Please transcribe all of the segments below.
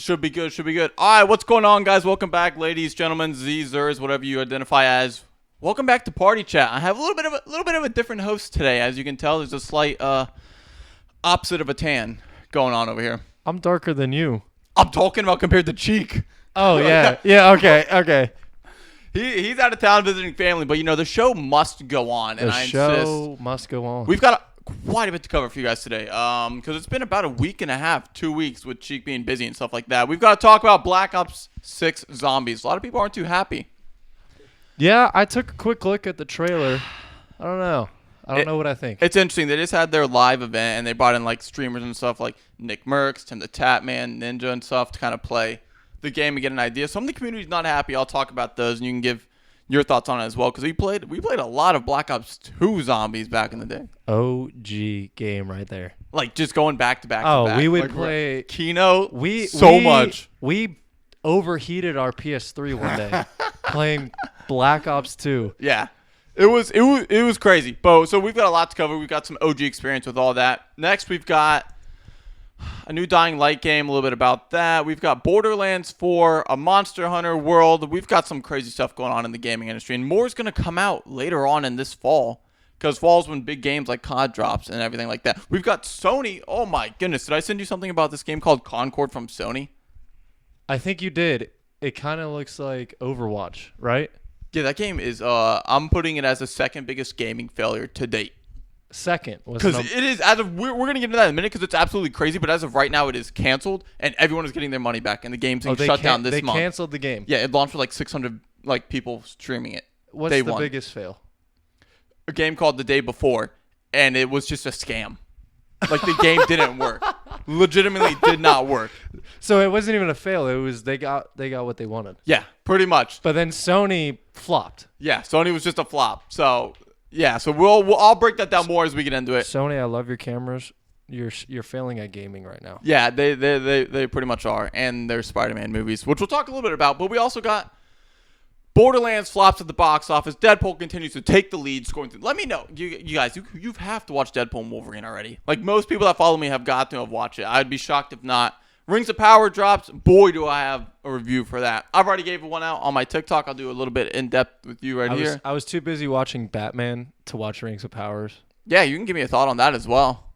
Should be good. Should be good. All right, what's going on, guys? Welcome back, ladies, gentlemen, Zers, whatever you identify as. Welcome back to Party Chat. I have a little bit of a different host today, as you can tell. There's a slight opposite of a tan going on over here. I'm darker than you. I'm talking about compared to Cheek. Oh yeah, yeah. Okay. He's out of town visiting family, but the show must go on, and I show must go on. We've got quite a bit to cover for you guys today, because it's been about a week and a half, 2 weeks with Cheek being busy and stuff like that. We've got to talk about Black Ops 6 Zombies. A lot of people aren't too happy. Yeah, I took a quick look at the trailer. I don't know what I think. It's interesting. They just had their live event, and they brought in like streamers and stuff like Nick Merckx, Tim the Tatman, Ninja, and stuff to kind of play the game and get an idea. Some of the community's not happy. I'll talk about those, and you can give your thoughts on it as well, because we played a lot of Black Ops 2 Zombies back in the day. OG game right there. Like just going back to back. Oh, to back. we would like, play Kino much. We overheated our PS3 one day playing Black Ops 2. Yeah. It was crazy. But so we've got a lot to cover. We've got some OG experience with all that. Next, we've got a new Dying Light game, a little bit about that. We've got Borderlands 4, a Monster Hunter world. We've got some crazy stuff going on in the gaming industry. And more is going to come out later on in this fall, because fall's when big games like COD drops and everything like that. We've got Sony. Oh, my goodness. Did I send you something about this game called Concord from Sony? I think you did. It kind of looks like Overwatch, right? Yeah, that game is, I'm putting it as the second biggest gaming failure to date. Second. Because it is, as of, we're going to get into that in a minute because it's absolutely crazy, but as of right now, it is canceled, and everyone is getting their money back, and the game's being shut down this month. They canceled the game. Yeah, it launched with like 600 people streaming it. What's the biggest fail? A game called The Day Before, and it was just a scam. Like, the game didn't work. Legitimately did not work. So it wasn't even a fail. It was they got what they wanted. Yeah, pretty much. But then Sony flopped. Yeah, Sony was just a flop. So yeah, so I'll break that down more as we get into it. Sony, I love your cameras. You're failing at gaming right now. Yeah, they pretty much are, and their Spider-Man movies, which we'll talk a little bit about. But we also got Borderlands flops at the box office. Deadpool continues to take the lead, scoring. Let me know, you guys, you have to watch Deadpool and Wolverine already. Like, most people that follow me have got to have watched it. I'd be shocked if not. Rings of Power drops. Boy, do I have a review for that. I've already gave one out on my TikTok. I'll do a little bit in depth with you here. I was too busy watching Batman to watch Rings of Powers. Yeah, you can give me a thought on that as well.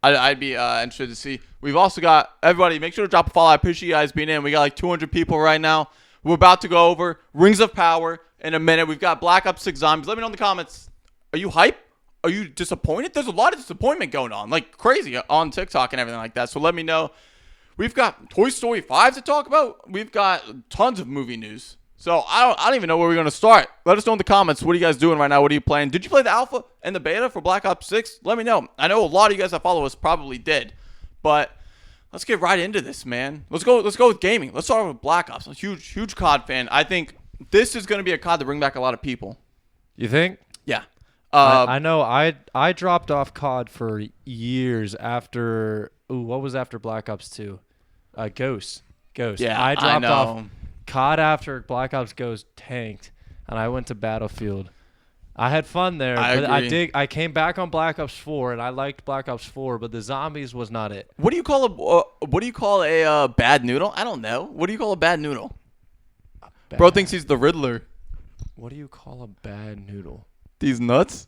I'd be interested to see. We've also got everybody. Make sure to drop a follow. I appreciate you guys being in. We got like 200 people right now. We're about to go over Rings of Power in a minute. We've got Black Ops 6 Zombies. Let me know in the comments. Are you hype? Are you disappointed? There's a lot of disappointment going on, like crazy on TikTok and everything like that. So let me know. We've got Toy Story 5 to talk about. We've got tons of movie news. So I don't even know where we're going to start. Let us know in the comments. What are you guys doing right now? What are you playing? Did you play the alpha and the beta for Black Ops 6? Let me know. I know a lot of you guys that follow us probably did. But let's get right into this, man. Let's go with gaming. Let's start with Black Ops. I'm a huge COD fan. I think this is going to be a COD to bring back a lot of people. You think? Yeah. I know. I dropped off COD for years after. What was after Black Ops 2? Ghost. Yeah, I dropped off know. COD after Black Ops Ghost tanked, and I went to Battlefield. I had fun there, but agree. I came back on Black Ops 4, and I liked Black Ops 4, but the zombies was not it. What do you call a bad noodle? I don't know. What do you call a bad noodle? Bro thinks he's the Riddler. What do you call a bad noodle? These nuts?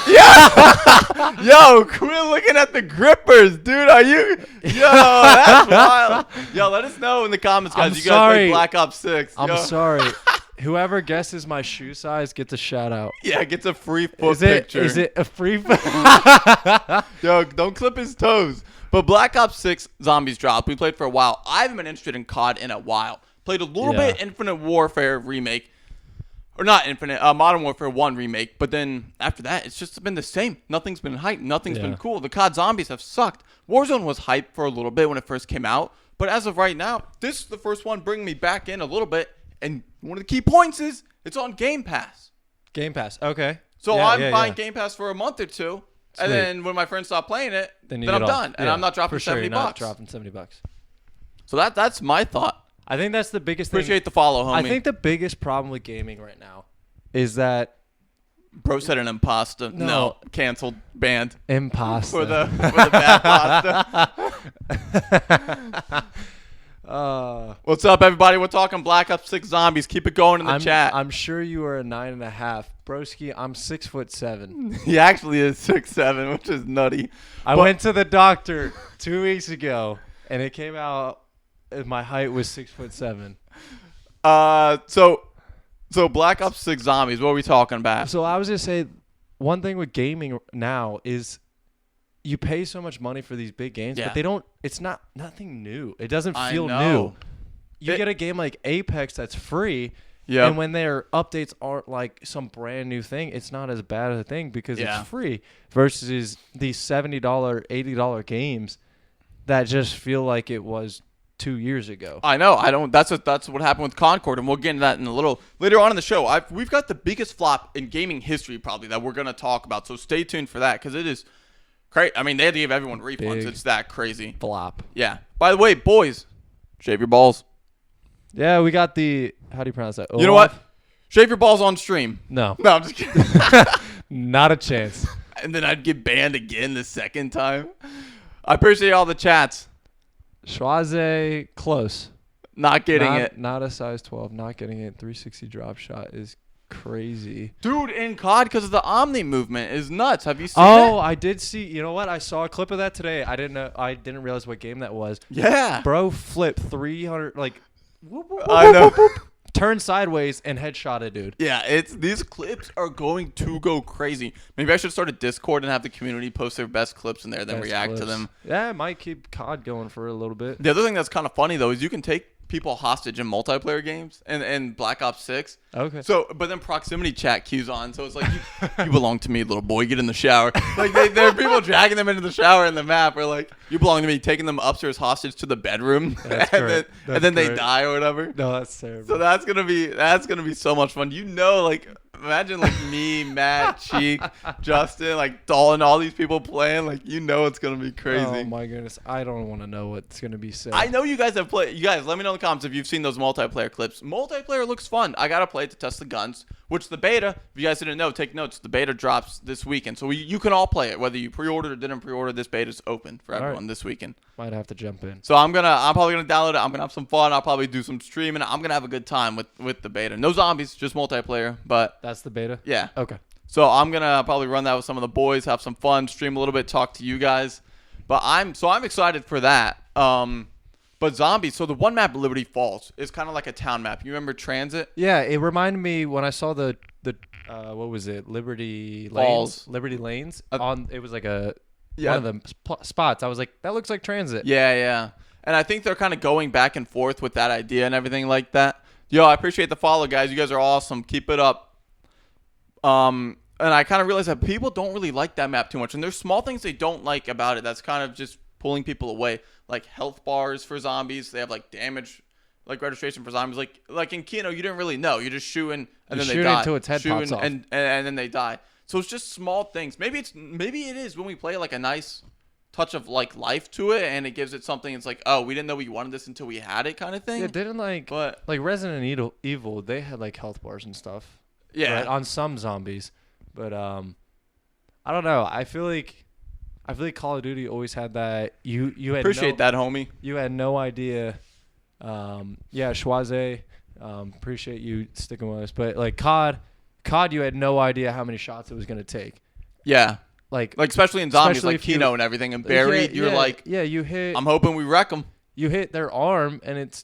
Yeah! Yo, quit looking at the grippers, dude. Are you? Yo, that's wild. Yo, let us know in the comments, guys. I'm You guys sorry. play Black Ops 6. I'm sorry. Whoever guesses my shoe size gets a shout out. Yeah, gets a free foot picture. Is it a free foot? Yo, don't clip his toes. But Black Ops 6 Zombies dropped. We played for a while. I haven't been interested in COD in a while. Played a little bit Infinite Warfare remake. Or not Infinite, Modern Warfare 1 remake. But then after that, it's just been the same. Nothing's been hyped. Nothing's been cool. The COD Zombies have sucked. Warzone was hyped for a little bit when it first came out. But as of right now, this is the first one bringing me back in a little bit. And one of the key points is it's on Game Pass. Game Pass. Okay. So I'm buying Game Pass for a month or two. Sweet. And then when my friends stop playing it, then I'm done. And I'm not dropping $70. Not dropping $70. So that's my thought. I think that's the biggest thing. Appreciate the follow, homie. I think the biggest problem with gaming right now is that Bro said an impasta. No, canceled, banned Impasta. for the bad pasta. What's up, everybody? We're talking Black Ops 6 Zombies. Keep it going in the chat. I'm sure you are a 9.5. Broski, I'm 6'7". He actually is 6'7", which is nutty. I went to the doctor 2 weeks ago, and it came out my height was 6'7". So Black Ops 6 Zombies, what are we talking about? So I was just say, one thing with gaming now is you pay so much money for these big games, but they don't. It's nothing new. It doesn't feel new. You get a game like Apex that's free, and when their updates aren't like some brand new thing, it's not as bad a thing because it's free. Versus these $70, $80 games that just feel like it was 2 years ago. I know. I don't. That's what happened with Concord, and we'll get into that in a little later on in the show. We've got the biggest flop in gaming history probably that we're gonna talk about. So stay tuned for that because it is crazy. I mean, they had to give everyone refunds. It's that crazy. Flop. Yeah. By the way, boys, shave your balls. Yeah, we got the. How do you pronounce that? You know what? Shave your balls on stream. No, I'm just kidding. Not a chance. And then I'd get banned again the second time. I appreciate all the chats. Schwaze, close. Not getting it. Not a size 12. Not getting it. 360 drop shot is crazy. Dude, in COD, because of the Omni movement, is nuts. Have you seen Oh, that? I did see. You know what? I saw a clip of that today. I didn't know. I didn't realize what game that was. Yeah. Bro flipped 300, like, I know. turned sideways and headshot a dude. Yeah, these clips are going to go crazy. Maybe I should start a Discord and have the community post their best clips in there, then react to them. Yeah, it might keep COD going for a little bit. The other thing that's kind of funny, though, is you can take people hostage in multiplayer games and Black Ops 6. Okay. So, but then proximity chat queues on. So it's like, you belong to me, little boy. Get in the shower. Like, there are people dragging them into the shower in the map. Or like, you belong to me, taking them upstairs hostage to the bedroom. And then they die or whatever. No, that's terrible. So that's gonna be so much fun. Like, imagine like me, Matt, Cheek, Justin, like Dalton, all these people playing. Like, it's gonna be crazy. Oh my goodness, I don't want to know what's gonna be said. I know you guys have played. You guys, let me know in the comments if you've seen those multiplayer clips. Multiplayer looks fun. I gotta play it to test the guns. Which the beta, if you guys didn't know, take notes. The beta drops this weekend, so you can all play it, whether you pre-ordered or didn't pre-order. This beta's open for everyone this weekend. Might have to jump in. So I'm probably gonna download it. I'm gonna have some fun. I'll probably do some streaming. I'm gonna have a good time with the beta. No zombies, just multiplayer. But that's the beta. Yeah. Okay. So I'm gonna probably run that with some of the boys, have some fun, stream a little bit, talk to you guys. But I'm excited for that. But zombies. So the one map, Liberty Falls, is kind of like a town map. You remember Transit? Yeah, it reminded me when I saw the what was it? Liberty Falls. Lanes. Liberty Lanes. It was like one of the spots. I was like, that looks like Transit. Yeah. And I think they're kind of going back and forth with that idea and everything like that. Yo, I appreciate the follow, guys. You guys are awesome. Keep it up. And I kind of realized that people don't really like that map too much. And there's small things they don't like about it that's kind of just pulling people away. Like health bars for zombies. They have like damage, like registration for zombies. Like in Kino, you didn't really know. You're just shooting and then they die. Until its head pops off. And then they die. So it's just small things. Maybe it is when we play like a nice touch of like life to it, and it gives it something. It's like, oh, we didn't know we wanted this until we had it, kind of thing. Yeah, didn't like Resident Evil. They had like health bars and stuff. Yeah, right, on some zombies, but I don't know. I feel like Call of Duty always had that. You had appreciate that, homie. You had no idea. Yeah, Schwaze. Appreciate you sticking with us, but like COD, you had no idea how many shots it was gonna take. Yeah. Like especially in zombies, like Kino and everything, and buried. You hit. I'm hoping we wreck them. You hit their arm, and it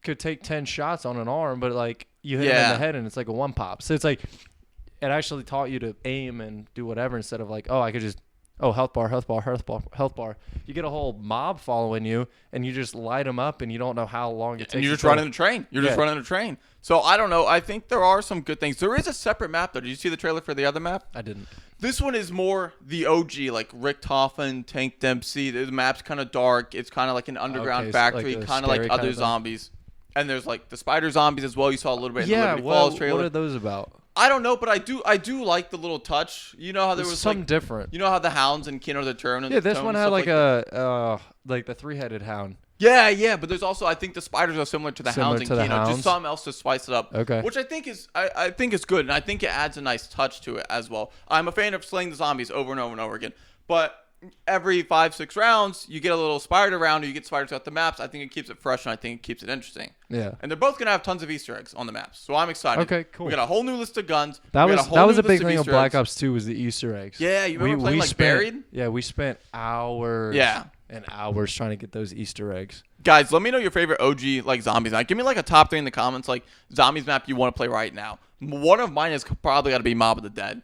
could take 10 shots on an arm, but like you hit them in the head, and it's like a one pop. So it's like it actually taught you to aim and do whatever instead of like, oh, I could just health bar. You get a whole mob following you, and you just light them up, and you don't know how long it takes. And you're just running the train. Just running the train. So I don't know. I think there are some good things. There is a separate map though. Did you see the trailer for the other map? I didn't. This one is more the OG, like Rick Toffin, Tank Dempsey. The map's kind of dark. It's kind of like an underground factory, like kind of like other zombies. And there's like the spider zombies as well. You saw a little bit in the Liberty Falls trailer. What are those about? I don't know, but I do like the little touch. You know how there was something different. You know how the hounds in Kino the Turn. Yeah, this one had like a like the 3-headed hound. Yeah, but there's also I think the spiders are similar to the Similar hounds in to the Kino, hounds? just something else to spice it up. Okay. Which I think is I think is good, and I think it adds a nice touch to it as well. I'm a fan of slaying the zombies over and over and over again, but every 5-6 rounds you get a little spider round, or you get spiders throughout the maps. I think it keeps it fresh, and I think it keeps it interesting. Yeah. And they're both gonna have tons of Easter eggs on the maps, so I'm excited. Okay, cool. We got a whole new list of guns. That We got was whole that new was a list big of thing of Easter Black eggs. Ops 2 was the Easter eggs. Yeah, you remember playing like spent, Buried? Yeah, we spent hours. Yeah. And hours trying to get those Easter eggs. Guys, let me know your favorite OG like zombies map. Give me like a top 3 in the comments, like zombies map you want to play right now. One of mine is probably got to be Mob of the Dead.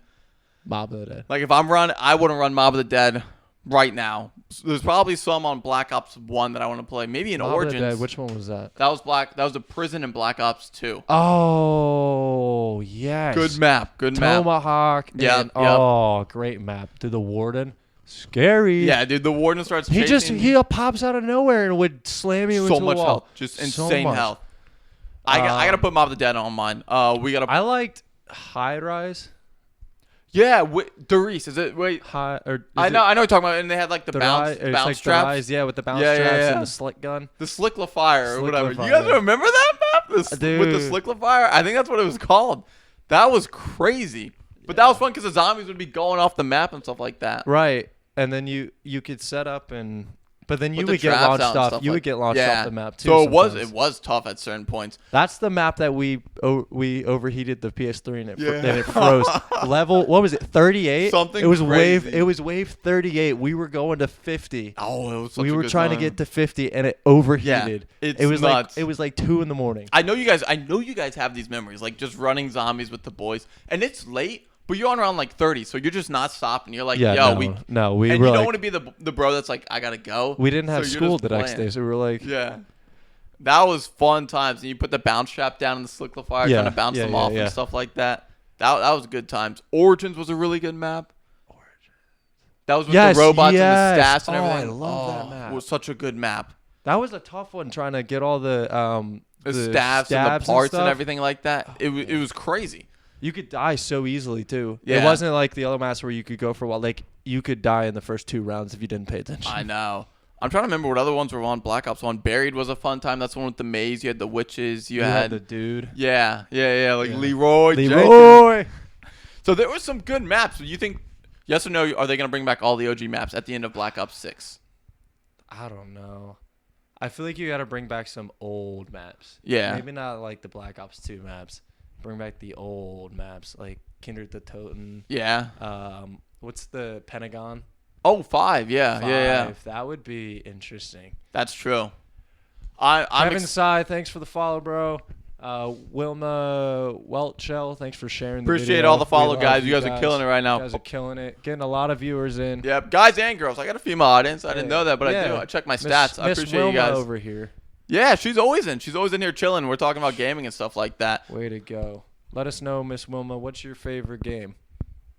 Mob of the Dead. Like if I'm running, I wouldn't run Mob of the Dead right now. There's probably some on Black Ops 1 that I want to play. Maybe in Mob Origins. of the Dead, which one was that? That was the prison in Black Ops 2. Oh, yes. Good map. Good map. Tomahawk. Yeah. And, oh, great map. To the Warden. Scary. Yeah, dude. The Warden starts chasing. He pops out of nowhere and would slam you into so much a wall. health. Just So insane much. health. I gotta put Mob of the Dead on mine. I liked High Rise. Yeah, Doris, is it? Wait. I know what you're talking about, and they had like the bounce it's bounce like straps. The Rise, yeah, with the bounce Yeah, straps yeah. and the slick gun. The Slicklifire or whatever. You guys Slicklifire. remember that map? With the Dude. Slicklifire? I think that's what it was called. That was crazy. But that was fun because the zombies would be going off the map and stuff like that. Right. And then you could set up but then you Put the would get traps launched out and off. stuff You like- would get launched yeah. off the map too. So sometimes. it was tough at certain points. That's the map that we overheated the PS3 and Yeah. it froze. Level, what was it? 38. Something It was crazy. wave 38. We were going to 50. Oh, it was such We a were good trying time. to get to 50 and it overheated. it's it was nuts. like 2 a.m. I know you guys have these memories, like just running zombies with the boys. And it's late, but you're on around like 30, so you're just not stopping. You're like, Yeah, yo, we and were you don't like, want to be the bro that's like, I gotta go. we didn't have So you're school just the next playing. day, so we were like, Yeah. That was fun times. And you put the bounce trap down in the Slicklifire, Yeah, trying to bounce yeah, them yeah, off yeah. and stuff like that. That was good times. Origins was a really good map. That was with the robots and the stats and Oh, everything. I love that map. It was such a good map. That was a tough one trying to get all the The staffs and the parts and stuff. everything like that. It was crazy. You could die so easily too. Yeah. It wasn't like the other maps where you could go for a while. Like you could die in the first 2 rounds if you didn't pay attention. I know. I'm trying to remember what other ones were on Black Ops 1. Buried was a fun time. That's the one with the maze. You had the witches. You had the dude. Yeah. Like Yeah. Leroy. Jenkins. Leroy. So there were some good maps. You think, yes or no, are they going to bring back all the OG maps at the end of Black Ops 6? I don't know. I feel like you got to bring back some old maps. Yeah. Maybe not like the Black Ops 2 maps. Bring back the old maps like Kindred the Toten. Yeah. What's the Pentagon? Oh, 5. Yeah. 5. That would be interesting. That's true. I'm Kevin Sai, thanks for the follow, bro. Wilma Welchel, thanks for sharing the appreciate video. all the follow, We love guys. You guys are killing it right now. You guys are killing it. Getting a lot of viewers in. Yep, guys and girls. I got a female audience. I didn't know that, but I do. Yeah. I check my Miss- stats. I Miss appreciate Wilma you guys. over here. Yeah, she's always in. She's always in here chilling. We're talking about gaming and stuff like that. Way to go. Let us know, Miss Wilma, what's your favorite game?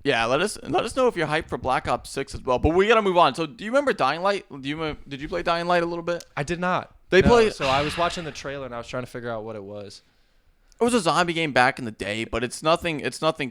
Yeah, let us know if you're hyped for Black Ops 6 as well. But we gotta move on. So, do you remember Dying Light? Did you play Dying Light a little bit? I did not. They No, play- So I was watching the trailer and I was trying to figure out what it was. It was a zombie game back in the day, but it's nothing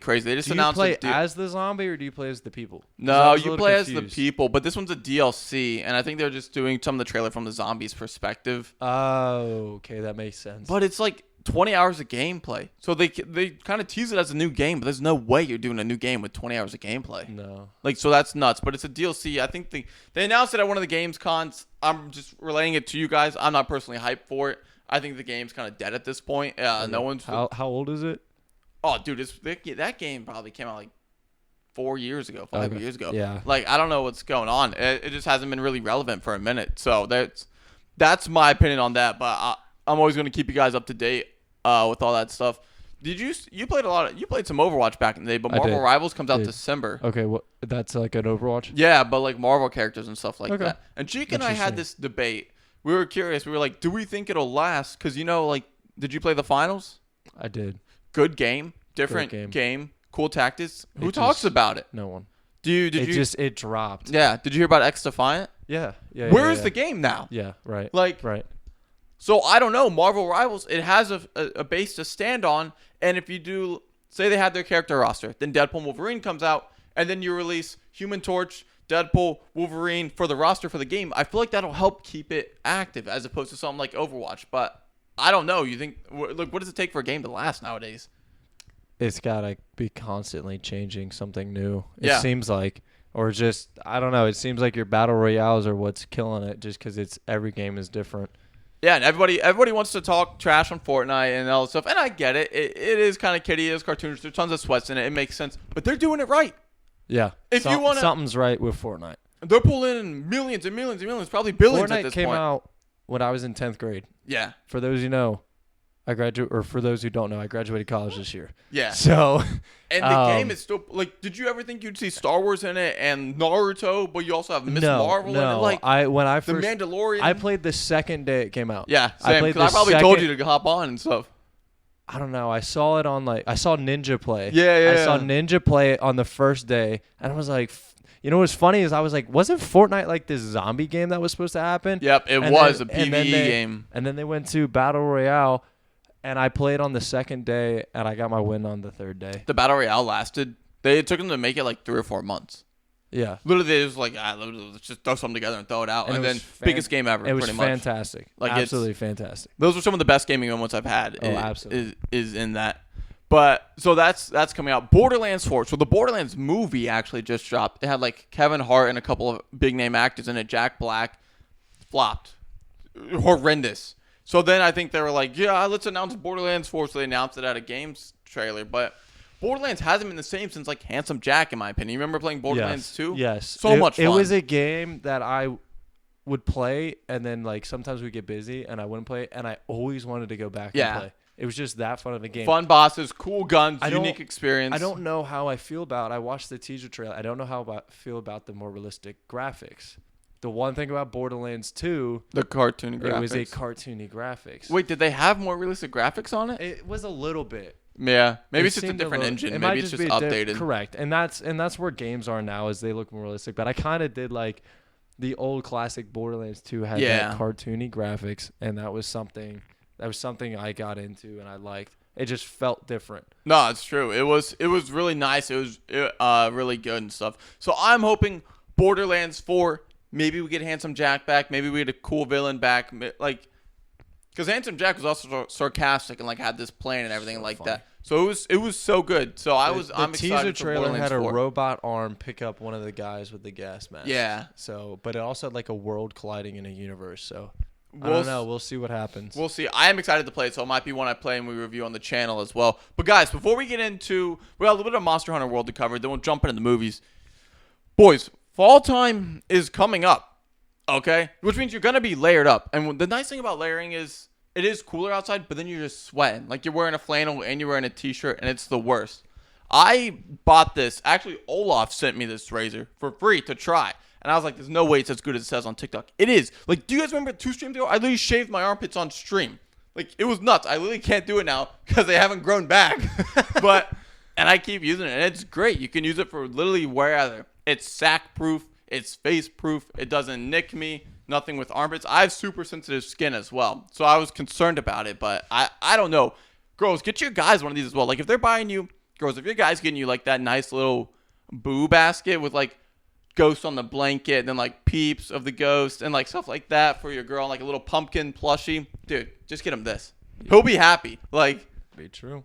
crazy. They just Do you announced play it. as the zombie or do you play as the people? 'Cause I No, was a you little play as the confused. people, but this one's a DLC, and I think they're just doing some of the trailer from the zombies' perspective. Oh, okay, that makes sense. But it's like 20 hours of gameplay. So they kind of tease it as a new game, but there's no way you're doing a new game with 20 hours of gameplay. No. Like, so that's nuts. But it's a DLC. I think they announced it at one of the games cons. I'm just relaying it to you guys. I'm not personally hyped for it. I think the game's kind of dead at this point. No one's. How old is it? Oh, dude, that game probably came out like 4 years ago, 5 Okay. years ago. Yeah. Like, I don't know what's going on. It just hasn't been really relevant for a minute. So that's my opinion on that. But I'm always going to keep you guys up to date with all that stuff. Did you played you played some Overwatch back in the day, but I Marvel did. Rivals comes out Did. December. Okay, that's like an Overwatch? Yeah, but like Marvel characters and stuff like Okay. that. And Cheek and I had Interesting. this debate. We were curious. We were like, do we think it'll last? Because, like, did you play the finals? I did. Good game. Different game. game. Cool tactics. Who It talks just- about it? No one. It dropped. Yeah. Did you hear about X Defiant? Yeah. Where is yeah. the game now? Yeah, right. Like, Right. so I don't know. Marvel Rivals, it has a base to stand on. And if you do, say they had their character roster, then Deadpool and Wolverine comes out, and then you release Human Torch, Deadpool, Wolverine for the roster for the game, I feel like that'll help keep it active as opposed to something like Overwatch. But I don't know. You think, look, what does it take for a game to last nowadays? It's got to be constantly changing something new. It Yeah. seems like. Or just, I don't know. It seems like your battle royales are what's killing it just because every game is different. Yeah, and everybody wants to talk trash on Fortnite and all this stuff. And I get it. It is kind of kiddie. It is cartoonish. There's tons of sweats in it. It makes sense. But they're doing it right. Yeah. If you want something's right with Fortnite. They're pulling in millions and millions and millions, probably billions Fortnite at this came point. out when I was in 10th grade. Yeah. For those who know, for those who don't know, I graduated college this year. Yeah. So, and the game is still like. Did you ever think you'd see Star Wars in it and Naruto, but you also have Miss Marvel in it? Like when I the first Mandalorian. I played the second day it came out. Yeah, same. Because I probably told you to hop on and stuff. I don't know. I saw it on I saw Ninja play. Yeah. I saw Ninja play it on the first day, and I was like, you know what's funny is I was like, wasn't Fortnite like this zombie game that was supposed to happen? Yep, it was a PvE game. And then they went to Battle Royale. And I played on the second day, and I got my win on the third day. The Battle Royale lasted. It took them to make it like 3 or 4 months. Yeah. Literally, they just like, let's just throw something together and throw it out. And then, biggest game ever, it was pretty much. Fantastic. Like, absolutely fantastic. Those were some of the best gaming moments I've had. Oh, absolutely. Is in that. But, so that's coming out. Borderlands 4. So, the Borderlands movie actually just dropped. It had like Kevin Hart and a couple of big name actors in it. Jack Black. Flopped. Horrendous. So then I think they were like, yeah, let's announce Borderlands 4. So they announced it at a games trailer. But Borderlands hasn't been the same since like Handsome Jack, in my opinion. You remember playing Borderlands 2? Yes. So much fun. It was a game that I would play, and then like sometimes we'd get busy, and I wouldn't play it, and I always wanted to go back and play. It was just that fun of a game. Fun bosses, cool guns, unique experience. I don't know how I feel about. I watched the teaser trailer. I don't know how I feel about the more realistic graphics. The one thing about Borderlands 2, the cartoon graphics. It was a cartoony graphics. Wait, did they have more realistic graphics on it? It was a little bit. Yeah, maybe it's just a different engine. Maybe it's just updated. Correct, and that's where games are now, is they look more realistic. But I kind of did like the old classic Borderlands 2 had that cartoony graphics, and that was something I got into and I liked. It just felt different. No, it's true. It was really nice. It was really good and stuff. So I'm hoping Borderlands 4. Maybe we get Handsome Jack back. Maybe we get a cool villain back. Like, because Handsome Jack was also sarcastic and like had this plan and everything like that. So it was so good. So I'm excited. The teaser trailer had a robot arm pick up one of the guys with the gas mask. Yeah. So, but it also had like a world colliding in a universe. So I don't know. We'll see what happens. We'll see. I am excited to play it, so it might be one I play and we review on the channel as well. But guys, before we get into a little bit of Monster Hunter World to cover, then we'll jump into the movies. Boys. Fall time is coming up, okay? Which means you're going to be layered up. And the nice thing about layering is it is cooler outside, but then you're just sweating. Like you're wearing a flannel and you're wearing a t-shirt, and it's the worst. I bought this. Actually, Olaf sent me this razor for free to try. And I was like, there's no way it's as good as it says on TikTok. It is. Like, do you guys remember 2 streams ago? I literally shaved my armpits on stream. Like, it was nuts. I literally can't do it now because they haven't grown back. And I keep using it, and it's great. You can use it for literally wherever. It's sack-proof. It's face-proof. It doesn't nick me. Nothing with armpits. I have super sensitive skin as well. So I was concerned about it, but I don't know. Girls, get your guys one of these as well. Like, if they're buying you, girls, if your guy's getting you, like, that nice little boo basket with, like, ghost on the blanket and then, like, peeps of the ghost and, like, stuff like that for your girl, like a little pumpkin plushie, dude, just get him this. He'll be happy. Like, be true.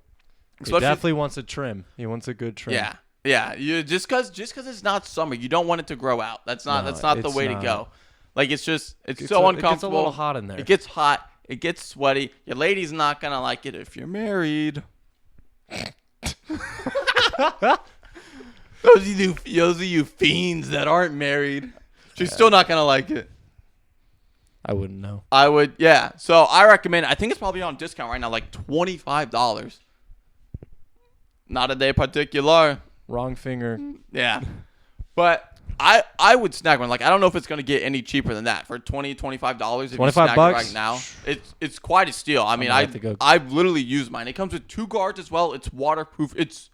He definitely wants a trim. He wants a good trim. Yeah. Yeah, you just cause it's not summer, you don't want it to grow out. That's not the way to go. Like it's so uncomfortable. It gets a little hot in there. It gets hot. It gets sweaty. Your lady's not gonna like it if you're married. Those of you fiends that aren't married, she's still not gonna like it. I wouldn't know. I would, yeah. So I recommend. I think it's probably on discount right now, like $25. Not a day particular. Wrong finger. Yeah. But I would snag one. Like, I don't know if it's going to get any cheaper than that. For $20, $25 if you snag it right now. It's quite a steal. I mean, I've literally used mine. It comes with 2 guards as well. It's waterproof. It's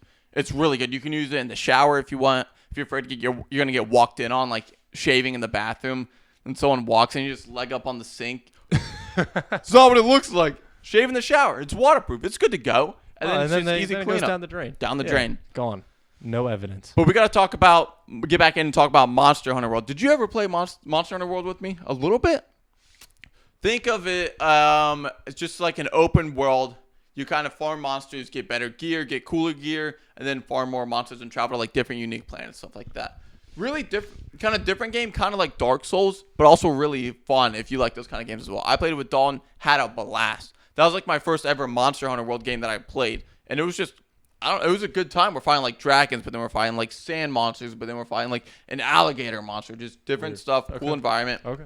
really good. You can use it in the shower if you want. If you're afraid you're going to get walked in on, like, shaving in the bathroom. And someone walks in, you just leg up on the sink. It's not what it looks like. Shave in the shower. It's waterproof. It's good to go. And then it's easy cleanup. It goes down the drain. Down the drain. Gone. No evidence. But we got to get back in and talk about Monster Hunter World. Did you ever play Monster Hunter World with me? A little bit? Think of it it's just like an open world. You kind of farm monsters, get better gear, get cooler gear, and then farm more monsters and travel to like different unique planets, stuff like that. Really different game, kind of like Dark Souls, but also really fun if you like those kind of games as well. I played it with Dalton, had a blast. That was like my first ever Monster Hunter World game that I played, and it was just, it was a good time. We're fighting like dragons, but then we're fighting like sand monsters, but then we're fighting like an alligator monster, just different stuff, cool environment. Okay.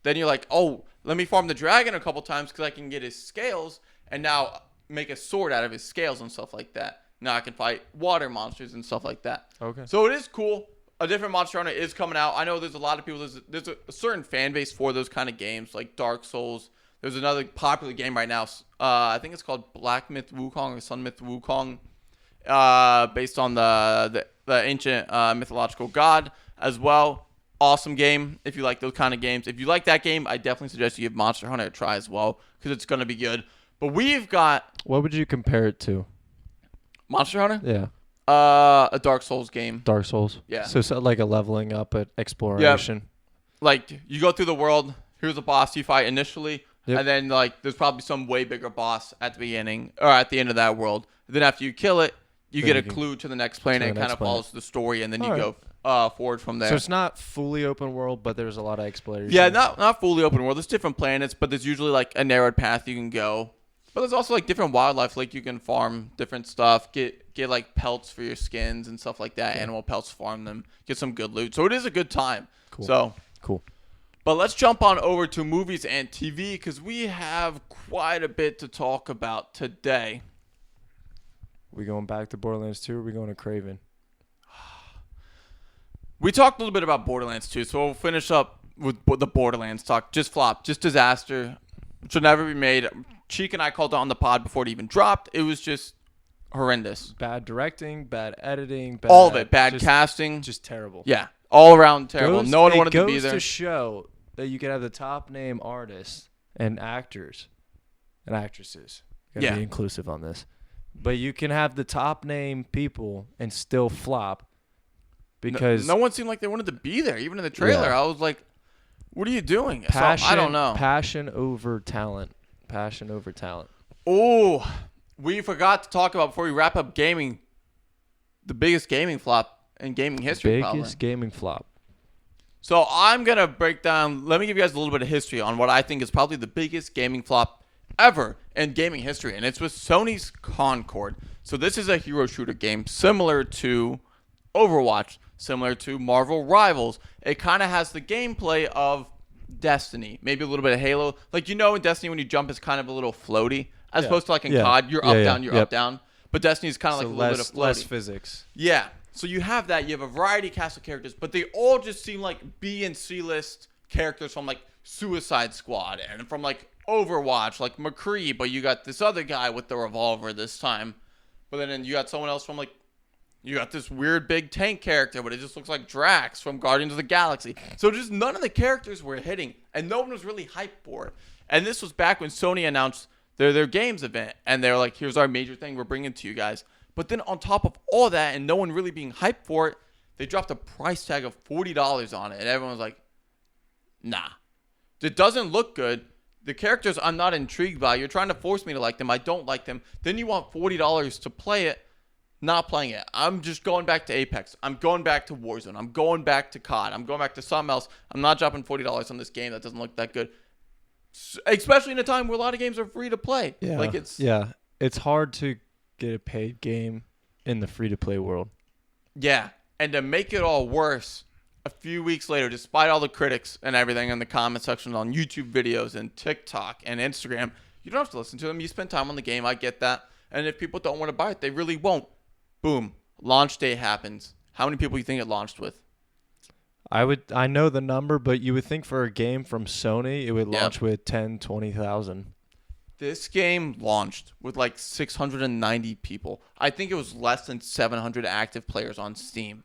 Then you're like, oh, let me farm the dragon a couple times because I can get his scales, and now make a sword out of his scales and stuff like that. Now I can fight water monsters and stuff like that. Okay. So it is cool. A different Monster Hunter is coming out. I know there's a lot of people. There's a certain fan base for those kind of games, like Dark Souls. There's another popular game right now. I think it's called Black Myth Wukong or Sun Myth Wukong, based on the ancient mythological god as well. Awesome game if you like those kind of games. If you like that game, I definitely suggest you give Monster Hunter a try as well because it's going to be good. But we've got... What would you compare it to? Monster Hunter? Yeah. A Dark Souls game. Dark Souls. Yeah. So like a leveling up at exploration. Yep. Like you go through the world. Here's a boss you fight initially, and then like there's probably some way bigger boss at the beginning or at the end of that world. Then after you kill it, you get a clue to the next planet. And kind of follows the story, and then you go forward from there. So it's not fully open world, but there's a lot of exploration. Yeah, not fully open world. There's different planets, but there's usually like a narrowed path you can go. But there's also like different wildlife, like you can farm different stuff, get like pelts for your skins and stuff like that. Yeah. Animal pelts, farm them, get some good loot. So it is a good time. Cool. So cool. But let's jump on over to movies and TV because we have quite a bit to talk about today. We going back to Borderlands 2 or are we going to Craven? We talked a little bit about Borderlands 2, so we'll finish up with the Borderlands talk. Just flop, just disaster. Should never be made. Cheek and I called it on the pod before it even dropped. It was just horrendous. Bad directing, bad editing, all of it. Bad casting. Just terrible. Yeah, all around terrible. No one wanted to be there. It goes to show that you can have the top name artists and actors and actresses. Gotta be inclusive on this. But you can have the top name people and still flop because no one seemed like they wanted to be there. Even in the trailer, I was like, what are you doing? Passion, so, I don't know. Passion over talent. Passion over talent. Oh, we forgot to talk about before we wrap up gaming, the biggest gaming flop in gaming history. Biggest gaming flop. So I'm going to break down, let me give you guys a little bit of history on what I think is probably the biggest gaming flop ever in gaming history, and it's with Sony's Concord. So this is a hero shooter game similar to Overwatch, similar to Marvel Rivals. It kind of has the gameplay of Destiny, maybe a little bit of Halo. Like, in Destiny, when you jump, it's kind of a little floaty. As opposed to, like, in COD, you're up, down, you're up, down. But Destiny is kind of like a little bit of floaty. Less physics. Yeah. So you have that. You have a variety of cast of characters, but they all just seem like B and C list characters from, like, Suicide Squad and from, like, Overwatch, like McCree, but you got this other guy with the revolver this time. But then you got someone else from, like, you got this weird big tank character, but it just looks like Drax from Guardians of the Galaxy. So just none of the characters were hitting, and no one was really hyped for it. And this was back when Sony announced their games event, and they're like, here's our major thing we're bringing to you guys. But then on top of all that, and no one really being hyped for it, they dropped a price tag of $40 on it, and everyone was like, nah. It doesn't look good. The characters I'm not intrigued by. You're trying to force me to like them. I don't like them. Then you want $40 to play it. Not playing it. I'm just going back to Apex. I'm going back to Warzone. I'm going back to COD. I'm going back to something else. I'm not dropping $40 on this game that doesn't look that good. Especially in a time where a lot of games are free to play. Yeah. It's hard to get a paid game in the free to play world. Yeah. And to make it all worse, a few weeks later, despite all the critics and everything in the comment sections on YouTube videos and TikTok and Instagram, you don't have to listen to them. You spend time on the game. I get that. And if people don't want to buy it, they really won't. Boom. Launch day happens. How many people do you think it launched with? I know the number, but you would think for a game from Sony, it would launch with 10, 20,000. This game launched with like 690 people. I think it was less than 700 active players on Steam.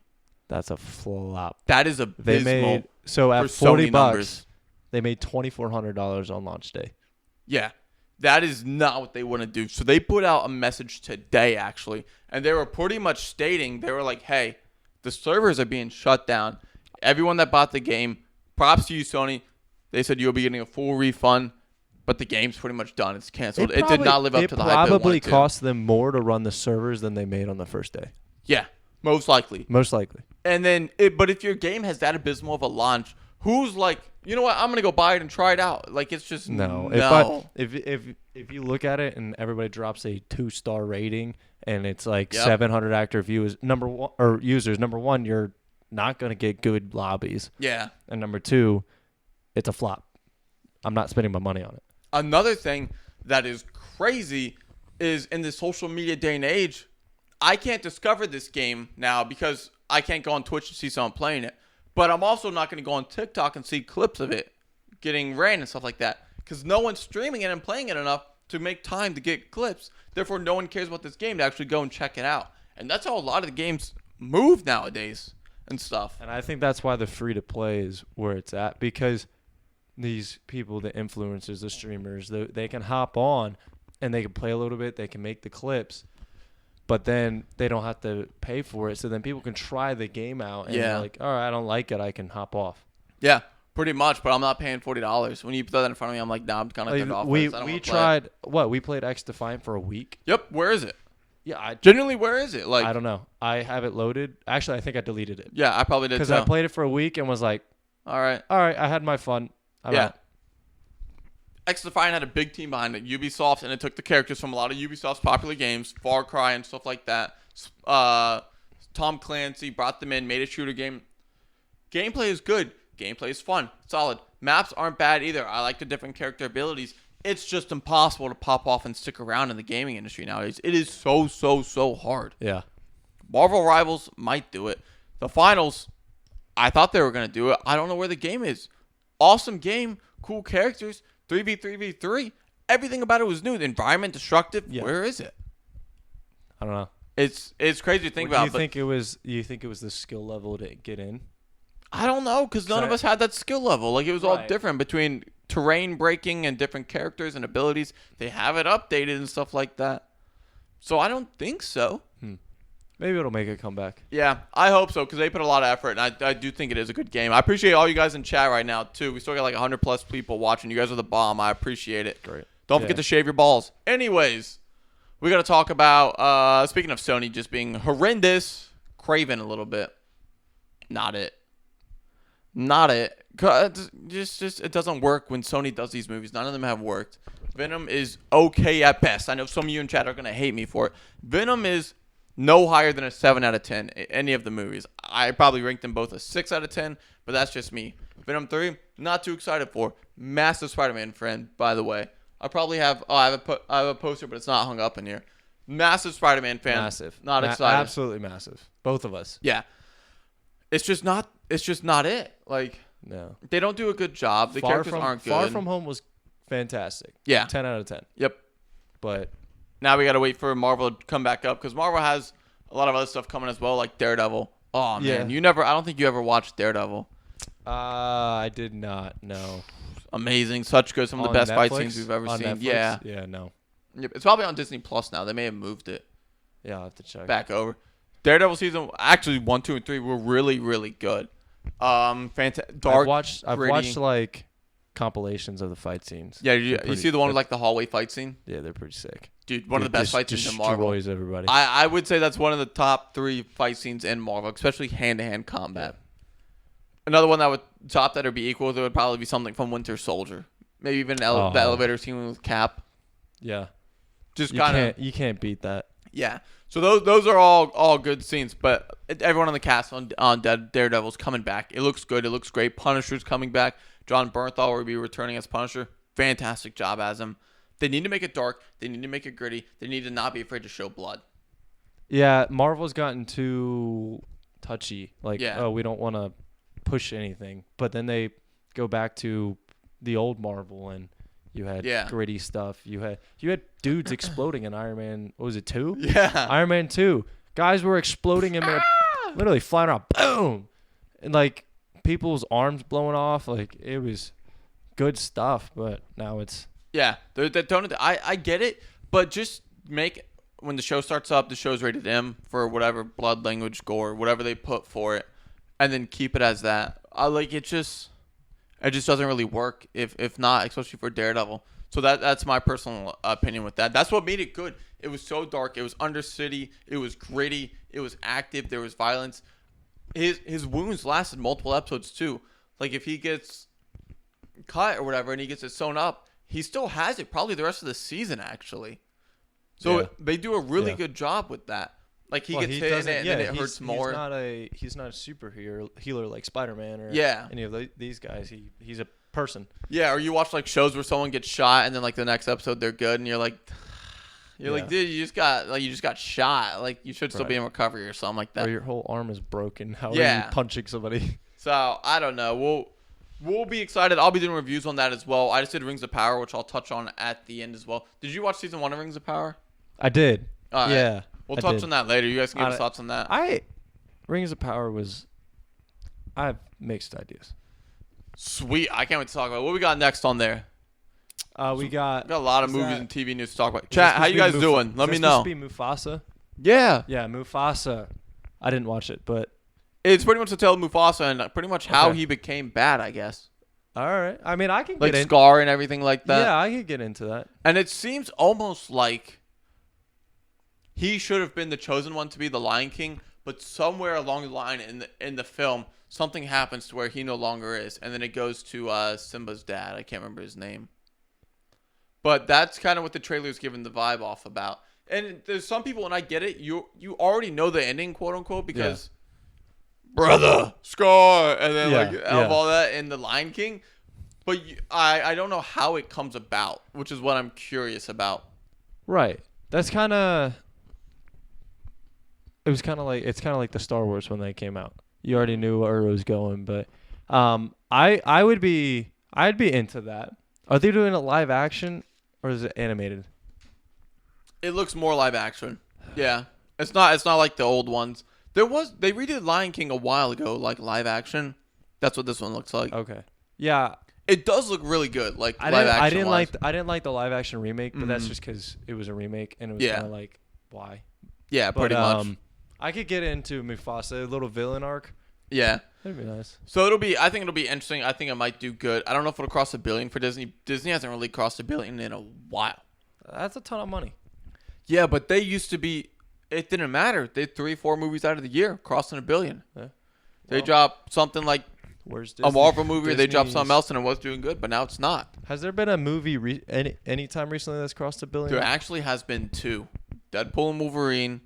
That's a flop. That is abysmal. They made, so at $40, they made $2,400 on launch day. Yeah. That is not what they want to do. So they put out a message today, actually, and they were pretty much stating, they were like, hey, the servers are being shut down. Everyone that bought the game, props to you, Sony. They said you'll be getting a full refund, but the game's pretty much done. It's canceled. It did not live up to the hype. It probably cost them more to run the servers than they made on the first day. Yeah, most likely. Most likely. And then, but if your game has that abysmal of a launch, who's like, you know what? I'm gonna go buy it and try it out. Like, it's just no. If you look at it and everybody drops a 2-star rating and it's like 700 active viewers, number one, you're not gonna get good lobbies. Yeah. And number two, it's a flop. I'm not spending my money on it. Another thing that is crazy is in this social media day and age, I can't discover this game now because I can't go on Twitch to see someone playing it. But I'm also not going to go on TikTok and see clips of it getting ran and stuff like that because no one's streaming it and playing it enough to make time to get clips. Therefore, no one cares about this game to actually go and check it out. And that's how a lot of the games move nowadays and stuff. And I think that's why the free-to-play is where it's at because these people, the influencers, the streamers, they can hop on and they can play a little bit. They can make the clips. But then they don't have to pay for it. So then people can try the game out and they're like, all right, I don't like it. I can hop off. Yeah, pretty much. But I'm not paying $40. When you put that in front of me, I'm like, nah, I'm kind of off. We tried, we played X Defiant for a week. Yep. Where is it? Yeah. Genuinely, where is it? Like, I don't know. I have it loaded. Actually, I think I deleted it. Yeah, I probably did too. Because I played it for a week and was like, all right, I had my fun. I'm out. X Defiant had a big team behind it, Ubisoft, and it took the characters from a lot of Ubisoft's popular games, Far Cry and stuff like that. Tom Clancy brought them in, made a shooter game. Gameplay is good. Gameplay is fun. Solid. Maps aren't bad either. I like the different character abilities. It's just impossible to pop off and stick around in the gaming industry nowadays. It is so hard. Yeah. Marvel Rivals might do it. The finals, I thought they were going to do it. I don't know where the game is. Awesome game. Cool characters. 3v3v3. Everything about it was new. The environment, destructive. Yeah. Where is it? I don't know. It's crazy to think about. Do you think it was the skill level to get in? I don't know because none of us had that skill level. Like it was all different between terrain breaking and different characters and abilities. They have it updated and stuff like that. So I don't think so. Maybe it'll make a comeback. Yeah, I hope so because they put a lot of effort, and I do think it is a good game. I appreciate all you guys in chat right now, too. We still got like 100+ people watching. You guys are the bomb. I appreciate it. Great. Don't forget to shave your balls. Anyways, we got to talk about, speaking of Sony just being horrendous, Craven a little bit. Not it. Just it doesn't work when Sony does these movies. None of them have worked. Venom is okay at best. I know some of you in chat are going to hate me for it. Venom is no higher than a 7 out of 10, any of the movies. I probably ranked them both a 6 out of 10, but that's just me. Venom 3, not too excited for. Massive Spider-Man fan, by the way. I probably have, I have a poster, but it's not hung up in here. Massive Spider-Man fan. Massive. Not excited. Absolutely massive. Both of us. Yeah. It's just not it. Like, no. They don't do a good job. The characters aren't good. Far From Home was fantastic. Yeah. 10 out of 10. Yep. But now we got to wait for Marvel to come back up because Marvel has a lot of other stuff coming as well, like Daredevil. Oh, man. Yeah. I don't think you ever watched Daredevil. I did not, no. Amazing. Such good. Some of the best fight scenes we've ever seen. Netflix? Yeah. Yeah, no. Yep. It's probably on Disney Plus now. They may have moved it. Yeah, I'll have to check. Back over. Daredevil season, actually 1, 2, and 3 were really, really good. Fantastic. Dark. I've watched like compilations of the fight scenes. Yeah, you see the one with like the hallway fight scene? Yeah, they're pretty sick. Dude, one of the best fight scenes in Marvel. Destroys everybody. I would say that's one of the top 3 fight scenes in Marvel, especially hand-to-hand combat. Yeah. Another one that would top that or be equal to would probably be something from Winter Soldier. Maybe even the elevator scene with Cap. Yeah. Just kind of. You can't beat that. Yeah. So those are all good scenes, but everyone on the cast on Daredevil's coming back. It looks good. It looks great. Punisher's coming back. John Bernthal will be returning as Punisher. Fantastic job as him. They need to make it dark. They need to make it gritty. They need to not be afraid to show blood. Yeah, Marvel's gotten too touchy. Like, we don't want to push anything. But then they go back to the old Marvel and you had gritty stuff. You had dudes exploding in Iron Man. What was it, 2? Yeah. Iron Man 2. Guys were exploding in there, literally flying around. Boom! And like people's arms blowing off. Like it was good stuff. But now it's Yeah, they're tone. I get it, but just make when the show starts up, the show's rated M for whatever blood, language, gore, whatever they put for it, and then keep it as that. I like it. It just doesn't really work if not, especially for Daredevil. So that's my personal opinion with that. That's what made it good. It was so dark. It was Undercity. It was gritty. It was active. There was violence. His wounds lasted multiple episodes too. Like if he gets cut or whatever and he gets it sewn up, he still has it probably the rest of the season actually. So they do a really good job with that. Like he gets hit in it and then it hurts more. He's not a superhero healer like Spider-Man or any of these guys. He's a person. Yeah, or you watch like shows where someone gets shot and then like the next episode they're good and you're like, dude, you just got shot. Like you should still be in recovery or something like that. Or your whole arm is broken. How are you punching somebody? So I don't know. We'll be excited. I'll be doing reviews on that as well. I just did Rings of Power, which I'll touch on at the end as well. Did you watch season 1 of Rings of Power? I did. All right. Yeah. We'll touch on that later. You guys can give us thoughts on that. Rings of Power I have mixed ideas. Sweet. I can't wait to talk about it. What we got next on there? We got a lot of movies and TV news to talk about. Chat, how you guys doing? Let me know. Supposed to be Mufasa? Yeah. Yeah, Mufasa. I didn't watch it, but it's pretty much the tale of Mufasa and pretty much how he became bad, I guess. All right. I mean, I can get in. Scar and everything like that. Yeah, I could get into that. And it seems almost like he should have been the chosen one to be the Lion King, but somewhere along the line in the film, something happens to where he no longer is, and then it goes to Simba's dad. I can't remember his name. But that's kind of what the trailer is giving the vibe off about. And there's some people, and I get it, you already know the ending, quote unquote, because brother, Scar, and then all that in the Lion King. But I don't know how it comes about, which is what I'm curious about. Right. That's kind of. It's kind of like the Star Wars when they came out. You already knew where it was going, but I'd be into that. Are they doing it live action or is it animated? It looks more live action. Yeah. It's not like the old ones. They redid Lion King a while ago, like live action. That's what this one looks like. Okay. Yeah. It does look really good, like live action. I didn't like the live action remake, but that's just because it was a remake and it was kind of like why. Yeah, pretty much. I could get into Mufasa, a little villain arc. Yeah. That'd be nice. So I think it'll be interesting. I think it might do good. I don't know if it'll cross $1 billion for Disney. Disney hasn't really crossed $1 billion in a while. That's a ton of money. Yeah, but they used to be. It didn't matter. They had 3-4 movies out of the year crossing $1 billion. Yeah. They dropped something like a Marvel movie. Or they dropped something else and it was doing good, but now it's not. Has there been a movie any time recently that's crossed $1 billion? There actually has been 2. Deadpool and Wolverine.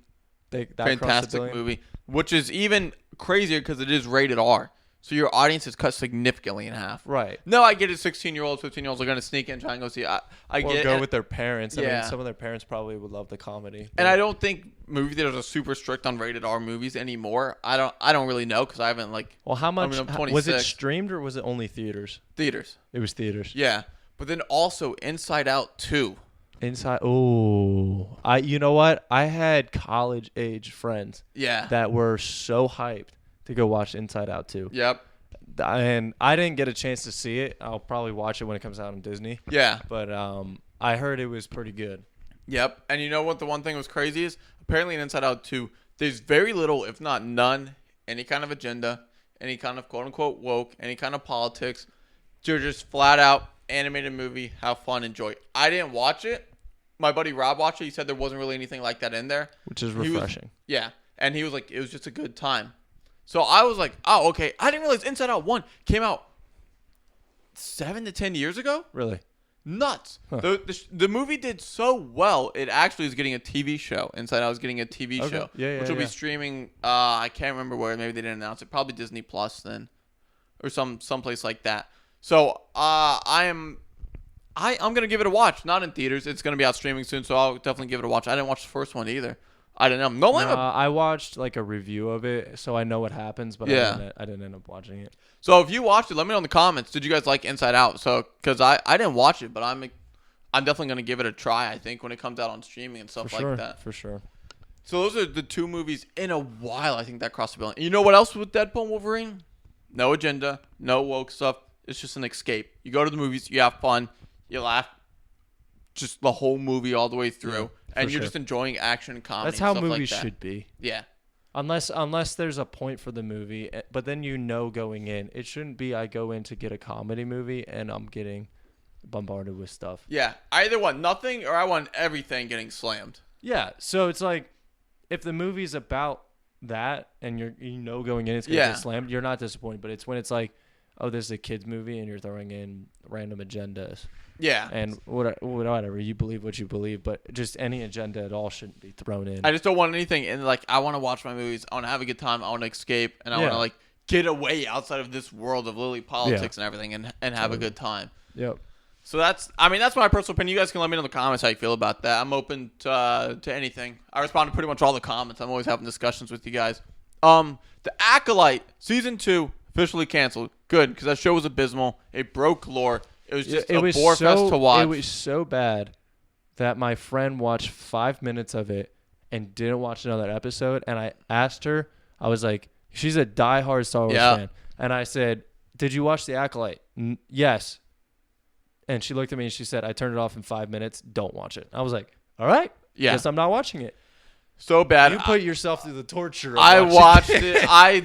Fantastic movie, which is even crazier because it is rated R. So your audience is cut significantly in half. Right. No, I get it. 16-year-olds, 15-year-olds are going to sneak in and try and go see it. I get go it. with their parents. I mean, some of their parents probably would love the comedy. And I don't think movie theaters are super strict on rated R movies anymore. I don't really know because I haven't Well, how much was it streamed or was it only theaters? Theaters. It was theaters. Yeah, but then also Inside Out 2. You know what? I had college age friends. That were so hyped to go watch Inside Out 2. Yep. And I didn't get a chance to see it. I'll probably watch it when it comes out on Disney. Yeah. But I heard it was pretty good. Yep. And you know what the one thing was crazy is? Apparently in Inside Out 2, there's very little, if not none, any kind of agenda, any kind of quote-unquote woke, any kind of politics. They're just flat out animated movie, have fun, enjoy. I didn't watch it. My buddy Rob watched it. He said there wasn't really anything like that in there. Which is refreshing. And he was like, it was just a good time. So I was like, oh, okay. I didn't realize Inside Out 1 came out 7 to 10 years ago. Really? Nuts. Huh. The movie did so well, it actually is getting a TV show. Inside Out is getting a TV show. Which will be streaming, I can't remember where. Maybe they didn't announce it. Probably Disney Plus then. Or someplace like that. So I'm going to give it a watch. Not in theaters. It's going to be out streaming soon, so I'll definitely give it a watch. I didn't watch the first one either. I don't know. I watched like a review of it, so I know what happens, but I didn't end up watching it. So if you watched it, let me know in the comments. Did you guys like Inside Out? So because I didn't watch it, but I'm definitely going to give it a try, I think, when it comes out on streaming and stuff like that. For sure. So those are the 2 movies in a while, I think, that crossed the billion. You know what else with Deadpool and Wolverine? No agenda, no woke stuff. It's just an escape. You go to the movies, you have fun, you laugh just the whole movie all the way through, and you're sure. just enjoying action and comedy. That's how and stuff movies like that. should be. Yeah. Unless there's a point for the movie, but then going in, it shouldn't be I go in to get a comedy movie and I'm getting bombarded with stuff. Yeah, I either want nothing or I want everything getting slammed. Yeah, so it's like if the movie's about that and going in it's gonna get slammed, you're not disappointed. But it's when it's like, oh, this is a kids movie and you're throwing in random agendas. Yeah. And whatever, you believe what you believe, but just any agenda at all shouldn't be thrown in. I just don't want anything. And like, I want to watch my movies. I want to have a good time. I want to escape, and I want to like get away outside of this world of lily politics and everything, and have a good time. Yep. So that's my personal opinion. You guys can let me know in the comments how you feel about that. I'm open to anything. I respond to pretty much all the comments. I'm always having discussions with you guys. The Acolyte season 2 officially canceled. Good, because that show was abysmal. It broke lore. It was just a bore fest to watch. It was so bad that my friend watched 5 minutes of it and didn't watch another episode. And I asked her, I was like, she's a diehard Star Wars fan. And I said, did you watch The Acolyte? Yes. And she looked at me and she said, I turned it off in 5 minutes. Don't watch it. I was like, all right. Yeah. Guess I'm not watching it. So bad. You put yourself through the torture. Of I watched it. I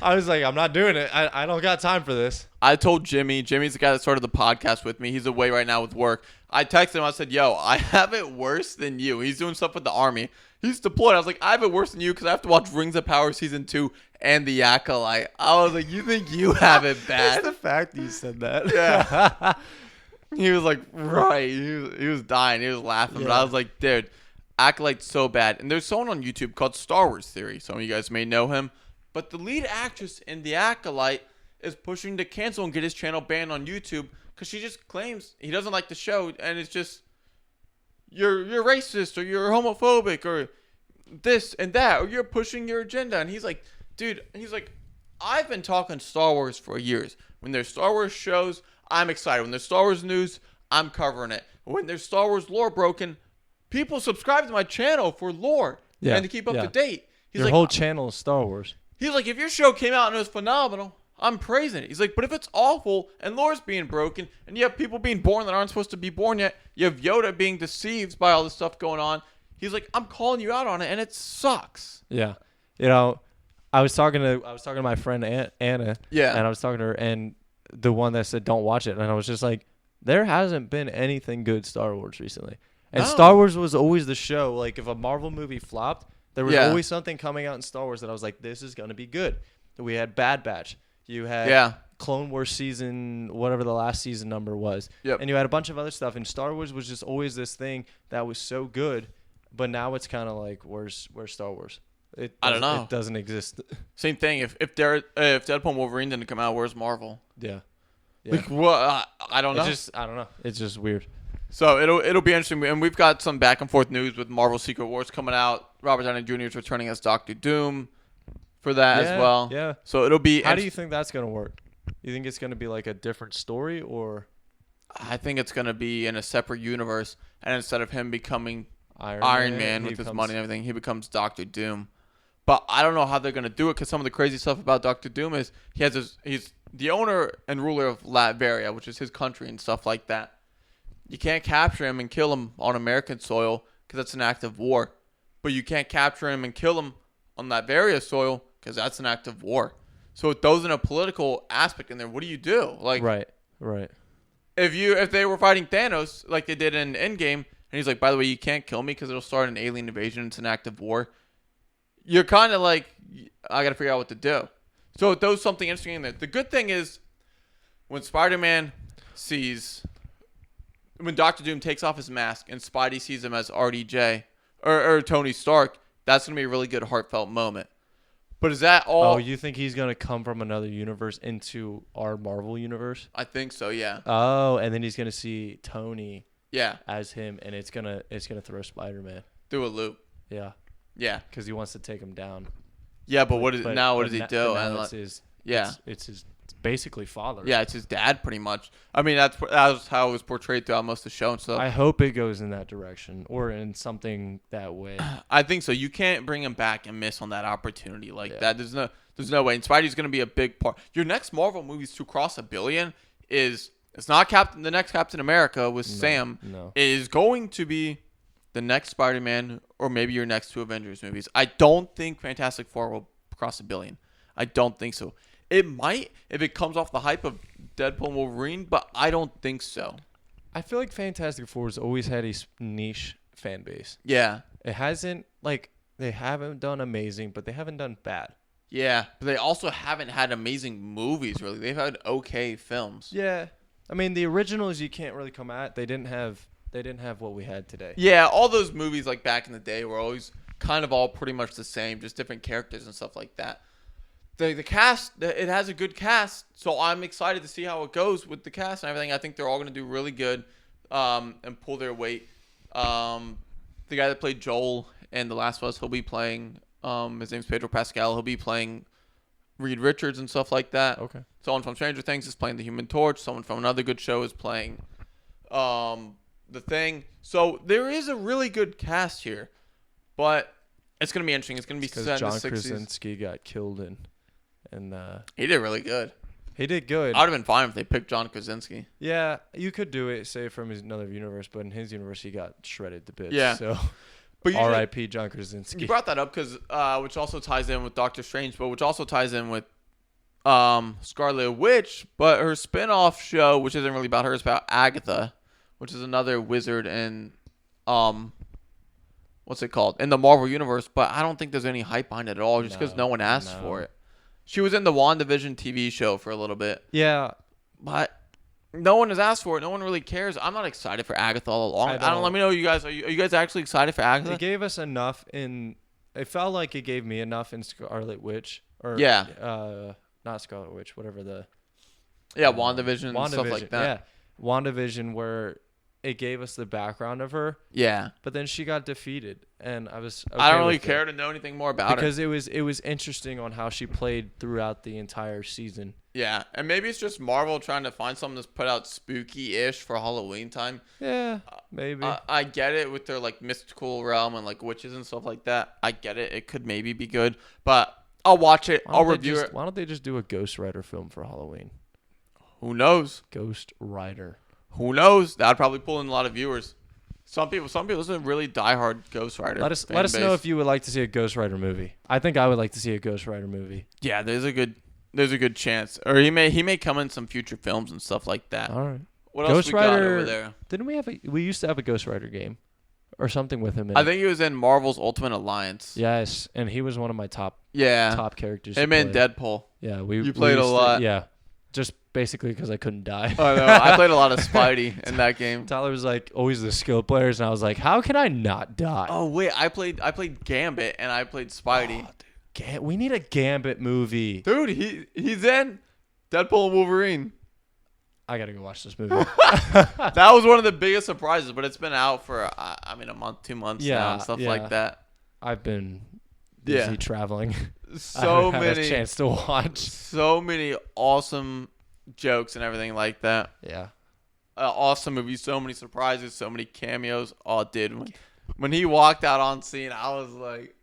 was like, I'm not doing it. I don't got time for this. I told Jimmy. Jimmy's the guy that started the podcast with me. He's away right now with work. I texted him. I said, yo, I have it worse than you. He's doing stuff with the Army. He's deployed. I was like, I have it worse than you because I have to watch Rings of Power Season 2 and The Acolyte. I was like, you think you have it bad? It's the fact you said that. Yeah. He was like, right. He was dying. He was laughing. Yeah. But I was like, dude, Acolyte's so bad. And there's someone on YouTube called Star Wars Theory. Some of you guys may know him. But the lead actress in The Acolyte is pushing to cancel and get his channel banned on YouTube because she just claims he doesn't like the show. And it's just, you're racist or you're homophobic or this and that, or you're pushing your agenda. And he's like, dude, I've been talking Star Wars for years. When there's Star Wars shows, I'm excited. When there's Star Wars news, I'm covering it. When there's Star Wars lore broken, people subscribe to my channel for lore and to keep up to date. Your whole channel is Star Wars. He's like, if your show came out and it was phenomenal, I'm praising it. He's like, but if it's awful and lore's being broken and you have people being born that aren't supposed to be born yet, you have Yoda being deceived by all this stuff going on, he's like, I'm calling you out on it and it sucks. Yeah. You know, I was talking to my friend Anna. Yeah. And I was talking to her and the one that said don't watch it, and I was just like, there hasn't been anything good Star Wars recently. And Star Wars was always the show. Like if a Marvel movie flopped, there was always something coming out in Star Wars that I was like, this is going to be good. We had Bad Batch. You had Clone Wars season, whatever the last season number was. Yep. And you had a bunch of other stuff. And Star Wars was just always this thing that was so good. But now it's kind of like, where's Star Wars? I don't know. It doesn't exist. Same thing. If Deadpool and Wolverine didn't come out, where's Marvel? Yeah. Like, what? I don't know. I don't know. It's just weird. So it'll be interesting, and we've got some back and forth news with Marvel Secret Wars coming out. Robert Downey Jr. is returning as Doctor Doom for that as well. Yeah. So it'll be. How do you think that's gonna work? You think it's gonna be like a different story, or? I think it's gonna be in a separate universe, and instead of him becoming Iron Man with his money and everything, he becomes Doctor Doom. But I don't know how they're gonna do it because some of the crazy stuff about Doctor Doom is he's the owner and ruler of Latveria, which is his country and stuff like that. You can't capture him and kill him on American soil because that's an act of war. But you can't capture him and kill him on Latveria soil because that's an act of war. So it throws in a political aspect in there. What do you do? Like, right. If they were fighting Thanos like they did in Endgame, and he's like, by the way, you can't kill me because it'll start an alien invasion. It's an act of war. You're kind of like, I got to figure out what to do. So it throws something interesting in there. The good thing is when Spider-Man when Doctor Doom takes off his mask and Spidey sees him as RDJ or Tony Stark, that's going to be a really good heartfelt moment. But is that all? Oh, you think he's going to come from another universe into our Marvel universe? I think so, yeah. Oh, and then he's going to see Tony as him, and it's going to throw Spider-Man through a loop. Yeah. Yeah. Because he wants to take him down. Yeah, but what does he do? It's his basically father. Yeah, it's his dad pretty much. I mean, that was how it was portrayed throughout most of the show and stuff. I hope it goes in that direction or in something that way. I think so. You can't bring him back and miss on that opportunity like that. There's no way. And Spidey's going to be a big part. Your next Marvel movies to cross $1 billion is It's not the next Captain America with Sam. No. It is going to be the next Spider-Man or maybe your next 2 Avengers movies. I don't think Fantastic Four will cross $1 billion. I don't think so. It might if it comes off the hype of Deadpool and Wolverine, but I don't think so. I feel like Fantastic Four has always had a niche fan base. Yeah. It hasn't, like, they haven't done amazing, but they haven't done bad. Yeah, but they also haven't had amazing movies, really. They've had okay films. Yeah. I mean, the originals you can't really come at. They didn't have what we had today. Yeah, all those movies like back in the day were always kind of all pretty much the same, just different characters and stuff like that. The cast, it has a good cast, so I'm excited to see how it goes with the cast and everything. I think they're all going to do really good and pull their weight. The guy that played Joel in The Last of Us, he'll be playing, his name's Pedro Pascal, he'll be playing Reed Richards and stuff like that. Okay. Someone from Stranger Things is playing the Human Torch. Someone from another good show is playing the Thing. So there is a really good cast here, but it's going to be interesting. It's going to be because set in John the 60s. Krasinski got killed and He did really good. he did good. I would have been fine if they picked John Krasinski. Yeah, you could do it, say from another universe, but in his universe he got shredded to bits. Yeah. So But R.I.P. John Krasinski. You brought that up because which also ties in with Doctor Strange, but which also ties in with Scarlet Witch. But her spin-off show, which isn't really about her, is about Agatha, which is another wizard in what's it called? In the Marvel Universe. But I don't think there's any hype behind it at all, just because no one asked for it. She was in the WandaVision TV show for a little bit. Yeah. But no one has asked for it. No one really cares. I'm not excited for Agatha all along. I don't. Let me know, you guys. Are you guys actually excited for Agatha? It gave us enough in. It felt like it gave me enough in Scarlet Witch. Or not Scarlet Witch. Whatever the. Yeah, WandaVision and stuff like that. Yeah, WandaVision, where it gave us the background of her. Yeah. But then she got defeated, and I was. Okay, I don't really care to know anything more about her because it was interesting on how she played throughout the entire season. Yeah, and maybe it's just Marvel trying to find something that's put out spooky-ish for Halloween time. Yeah, maybe. I get it with their like mystical realm and like witches and stuff like that. I get it. It could maybe be good, but I'll watch it. I'll review it. Why don't they just do a Ghost Rider film for Halloween? Who knows? Ghost Rider. Who knows? That'd probably pull in a lot of viewers. Some people listen really diehard Ghost Rider. Let us know if you would like to see a Ghost Rider movie. I think I would like to see a Ghost Rider movie. Yeah, there's a good chance, or he may come in some future films and stuff like that. All right. What Ghost else we Rider, got over there? Didn't we have we used to have a Ghost Rider game, or something with him in I think he was in Marvel's Ultimate Alliance. Yes, and he was one of my top characters. Him and Deadpool. Yeah, you played a lot. Yeah, just basically because I couldn't die. I know. I played a lot of Spidey in that game. Tyler was like always the skilled players, and I was like, how can I not die? Oh wait, I played Gambit and I played Spidey. Oh, dude, we need a Gambit movie. Dude, he's in Deadpool and Wolverine. I gotta go watch this movie. That was one of the biggest surprises, but it's been out for a month, 2 months now and stuff like that. I've been busy traveling. So I haven't had a chance to watch. So many awesome jokes and everything like that. Yeah. Awesome movie. So many surprises. So many cameos. Oh, dude. When he walked out on scene, I was like,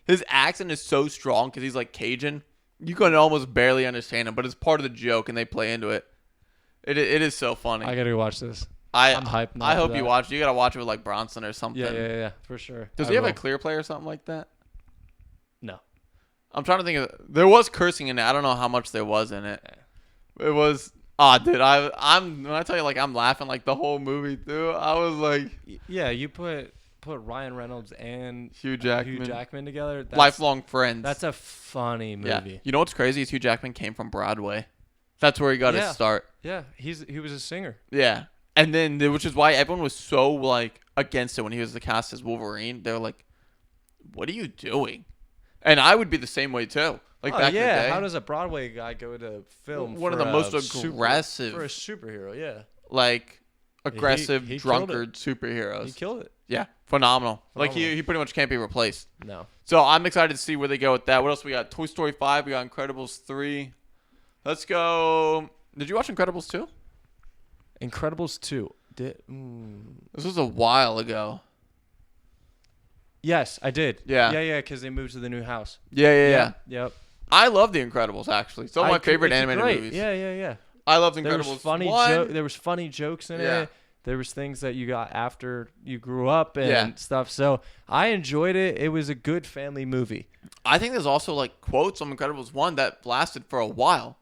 his accent is so strong because he's like Cajun. You can almost barely understand him, but it's part of the joke and they play into it. It is so funny. I gotta go watch this. I'm hyped. I hope you watch it. You gotta watch it with like Bronson or something. Yeah, for sure. Does he have a clear play or something like that? No. I'm trying to think of. There was cursing in it. I don't know how much there was in it. It was. Dude, when I tell you, like, I'm laughing like the whole movie through. I was like, yeah, you put Ryan Reynolds and Hugh Jackman together. Lifelong friends. That's a funny movie. Yeah. You know what's crazy is Hugh Jackman came from Broadway. That's where he got his start. Yeah, he was a singer. Yeah, and then which is why everyone was so like against it when he was the cast as Wolverine. They were like, "What are you doing?" And I would be the same way too. Like back in the day. How does a Broadway guy go to film? One of the most aggressive for a superhero. Yeah, like aggressive he drunkard superheroes. He killed it. Yeah, phenomenal. Like he pretty much can't be replaced. No. So I'm excited to see where they go with that. What else we got? Toy Story 5. We got Incredibles 3. Let's go. Did you watch Incredibles 2? Incredibles 2. This was a while ago. Yes, I did. Yeah, because they moved to the new house. Yeah. Yep. I love The Incredibles, actually. Some of my favorite animated movies. Yeah. I loved Incredibles. There was funny jokes in Yeah. it. There was things that you got after you grew up and stuff. So I enjoyed it. It was a good family movie. I think there's also like quotes on Incredibles 1 that lasted for a while.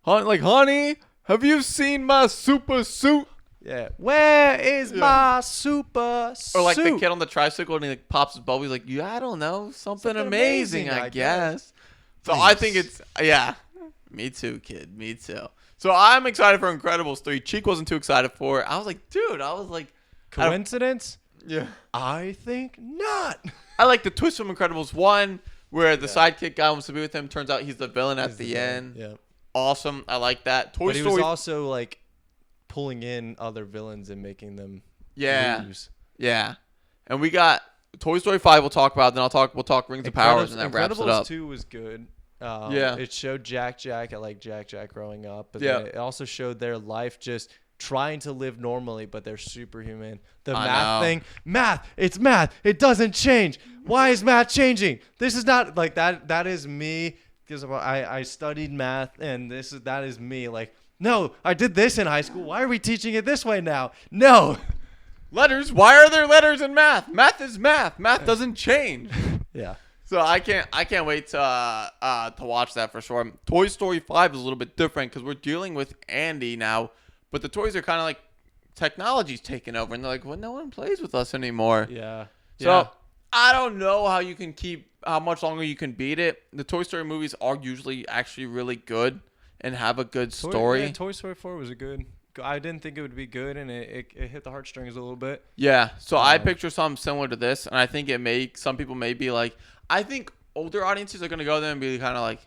Like, honey, have you seen my super suit? Yeah. Where is my super suit? Or like the kid on the tricycle and he like pops his bubble. He's like, I don't know. Something amazing, I guess. So I think it's, me too, kid. Me too. So I'm excited for Incredibles 3. Cheek wasn't too excited for it. I was like, dude, coincidence? Yeah. I think not. I like the twist from Incredibles 1 where the sidekick guy wants to be with him. Turns out he's the villain at the end. Yeah. Awesome. I like that. But he was also like pulling in other villains and making them lose. Yeah. And we got Toy Story 5 we'll talk about. Then we'll talk Rings of Powers and that wraps it up. Incredibles 2 was good. Yeah. It showed Jack. I like Jack growing up. But then it also showed their life just trying to live normally, but they're superhuman. The math thing. Math. It's math. It doesn't change. Why is math changing? This is not like that. That is me because I studied math and that is me. Like, no, I did this in high school. Why are we teaching it this way now? No. Letters. Why are there letters in math? Math is math. Math doesn't change. Yeah. So I can't wait to watch that for sure. Toy Story 5 is a little bit different because we're dealing with Andy now, but the toys are kind of like technology's taking over, and they're like, well, no one plays with us anymore. Yeah. So I don't know how much longer you can beat it. The Toy Story movies are usually actually really good and have a good story. Toy Story 4 was a good. I didn't think it would be good, and it hit the heartstrings a little bit. Yeah. So I picture something similar to this, and I think some people may be like. I think older audiences are going to go there and be kind of like,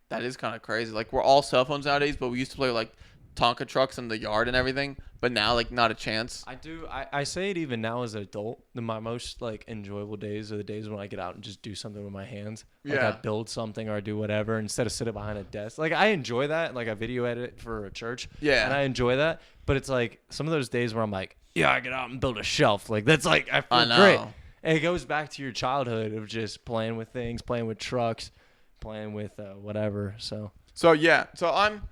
that is kind of crazy. Like, we're all cell phones nowadays, but we used to play like Tonka trucks in the yard and everything. But now, like, not a chance. I say it even now as an adult. My most, like, enjoyable days are the days when I get out and just do something with my hands. Like, I build something or I do whatever instead of sitting behind a desk. Like, I enjoy that. Like, I video edit for a church. Yeah. And I enjoy that. But it's, like, some of those days where I'm like, I get out and build a shelf. Like, that's, like, I feel great. And it goes back to your childhood of just playing with things, playing with trucks, playing with whatever. So yeah. So I'm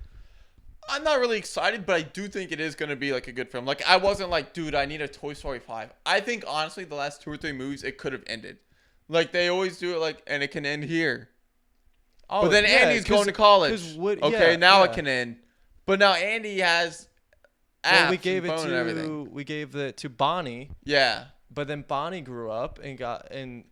not really excited, but I do think it is going to be like a good film. Like I wasn't like, dude, I need a Toy Story 5. I think honestly, the last 2 or 3 movies, it could have ended. Like they always do it, like, and it can end here. Oh, but then Andy's going to college. Now it can end. But now Andy has apps we gave and phone and everything. We gave it to Bonnie. Yeah. But then Bonnie grew up and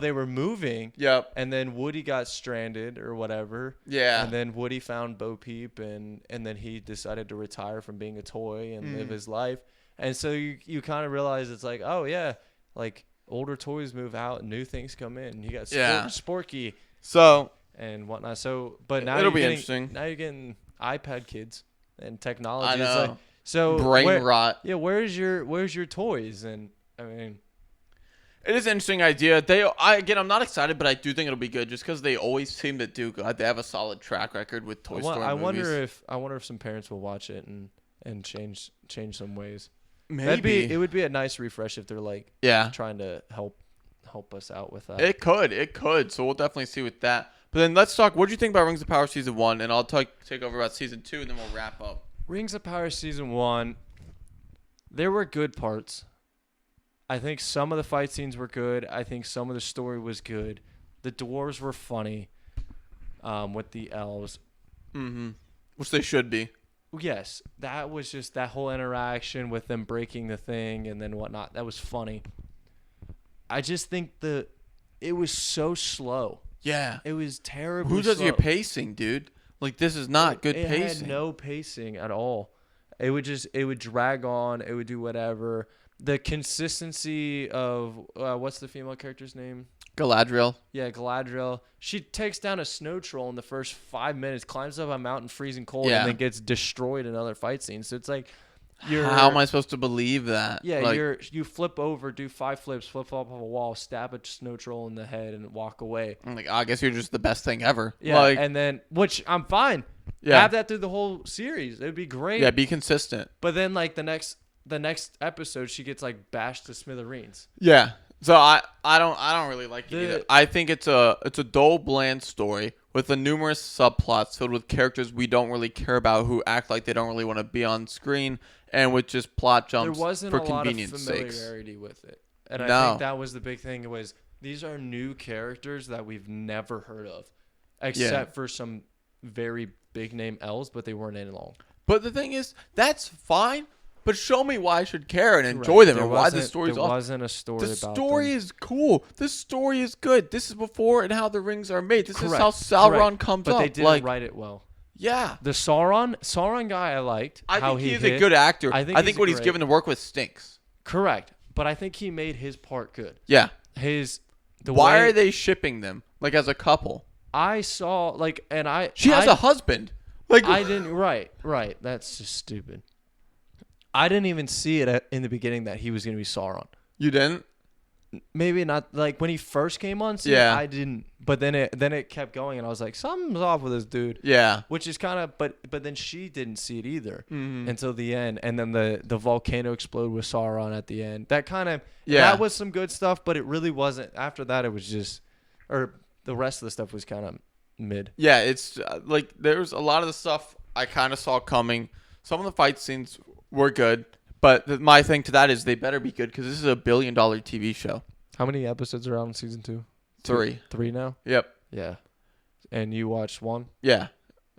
they were moving. Yep. And then Woody got stranded or whatever. Yeah. And then Woody found Bo Peep and then he decided to retire from being a toy and live his life. And so you kind of realize it's like, oh yeah, like older toys move out and new things come in. You got Sporky. So and whatnot. So but now it'll be interesting. Now you're getting iPad kids and technology. I know. Like, so brain rot. Yeah, where's your toys? And I mean, it is an interesting idea. I'm not excited, but I do think it'll be good just because they always seem to do good. They have a solid track record with Toy Story movies. I wonder if some parents will watch it and change some ways. Maybe it would be a nice refresh if they're like trying to help us out with that. It could. So we'll definitely see with that. But then let's talk. What do you think about Rings of Power season 1? And I'll take over about season 2, and then we'll wrap up. Rings of Power season 1. There were good parts. I think some of the fight scenes were good. I think some of the story was good. The dwarves were funny with the elves. Mm-hmm. Which they should be. Yes. That was just that whole interaction with them breaking the thing and then whatnot. That was funny. I just think it was so slow. Yeah. It was terrible. Who does your pacing, dude? Like, this is not good pacing. It had no pacing at all. It would drag on. It would do whatever. The consistency of what's the female character's name? Galadriel. Yeah, Galadriel. She takes down a snow troll in the first 5 minutes, climbs up a mountain freezing cold, and then gets destroyed in another fight scene. So it's like, how am I supposed to believe that? Yeah, like, you flip over, do 5 flips, flip off of a wall, stab a snow troll in the head, and walk away. I'm like, I guess you're just the best thing ever. Yeah, and then which I'm fine. Yeah, have that through the whole series. It'd be great. Yeah, be consistent. But then like the next episode, she gets like bashed to smithereens. Yeah. So I don't really like it either. I think it's a dull, bland story with the numerous subplots filled with characters we don't really care about who act like they don't really want to be on screen, and with just plot jumps there wasn't for a lot of convenience sakes. familiarity with it. And No. I think that was the big thing was these are new characters that we've never heard of, except for some very big name L's, but they weren't in long. But the thing is, that's fine. But show me why I should care and enjoy them, and why the story's There awesome. wasn't a story The about story them. is cool. The story is good. This is before and how the rings are made. This Correct, is how Sauron correct. comes but up. But they didn't write it well. Yeah. The Sauron guy I liked. I how think he he's hit. a good actor. I think what he's great. given to work with stinks. Correct. But I think he made his part good. Yeah. Why are they shipping them like as a couple? I saw She has a husband. Like I didn't right. That's just stupid. I didn't even see it in the beginning that he was going to be Sauron. You didn't? Maybe not like when he first came on scene. Yeah. I didn't. But then it kept going, and I was like, something's off with this dude. Yeah. Which is kind of, but then she didn't see it either until the end, and then the volcano exploded with Sauron at the end. That kind of that was some good stuff, but it really wasn't. After that, it was just, or the rest of the stuff was kind of mid. Yeah, it's like there's a lot of the stuff I kind of saw coming. Some of the fight scenes were good, but my thing to that is they better be good because this is a $1 billion TV show. How many episodes are on season 2? 3. 3 now? Yep. Yeah. And you watched 1? Yeah.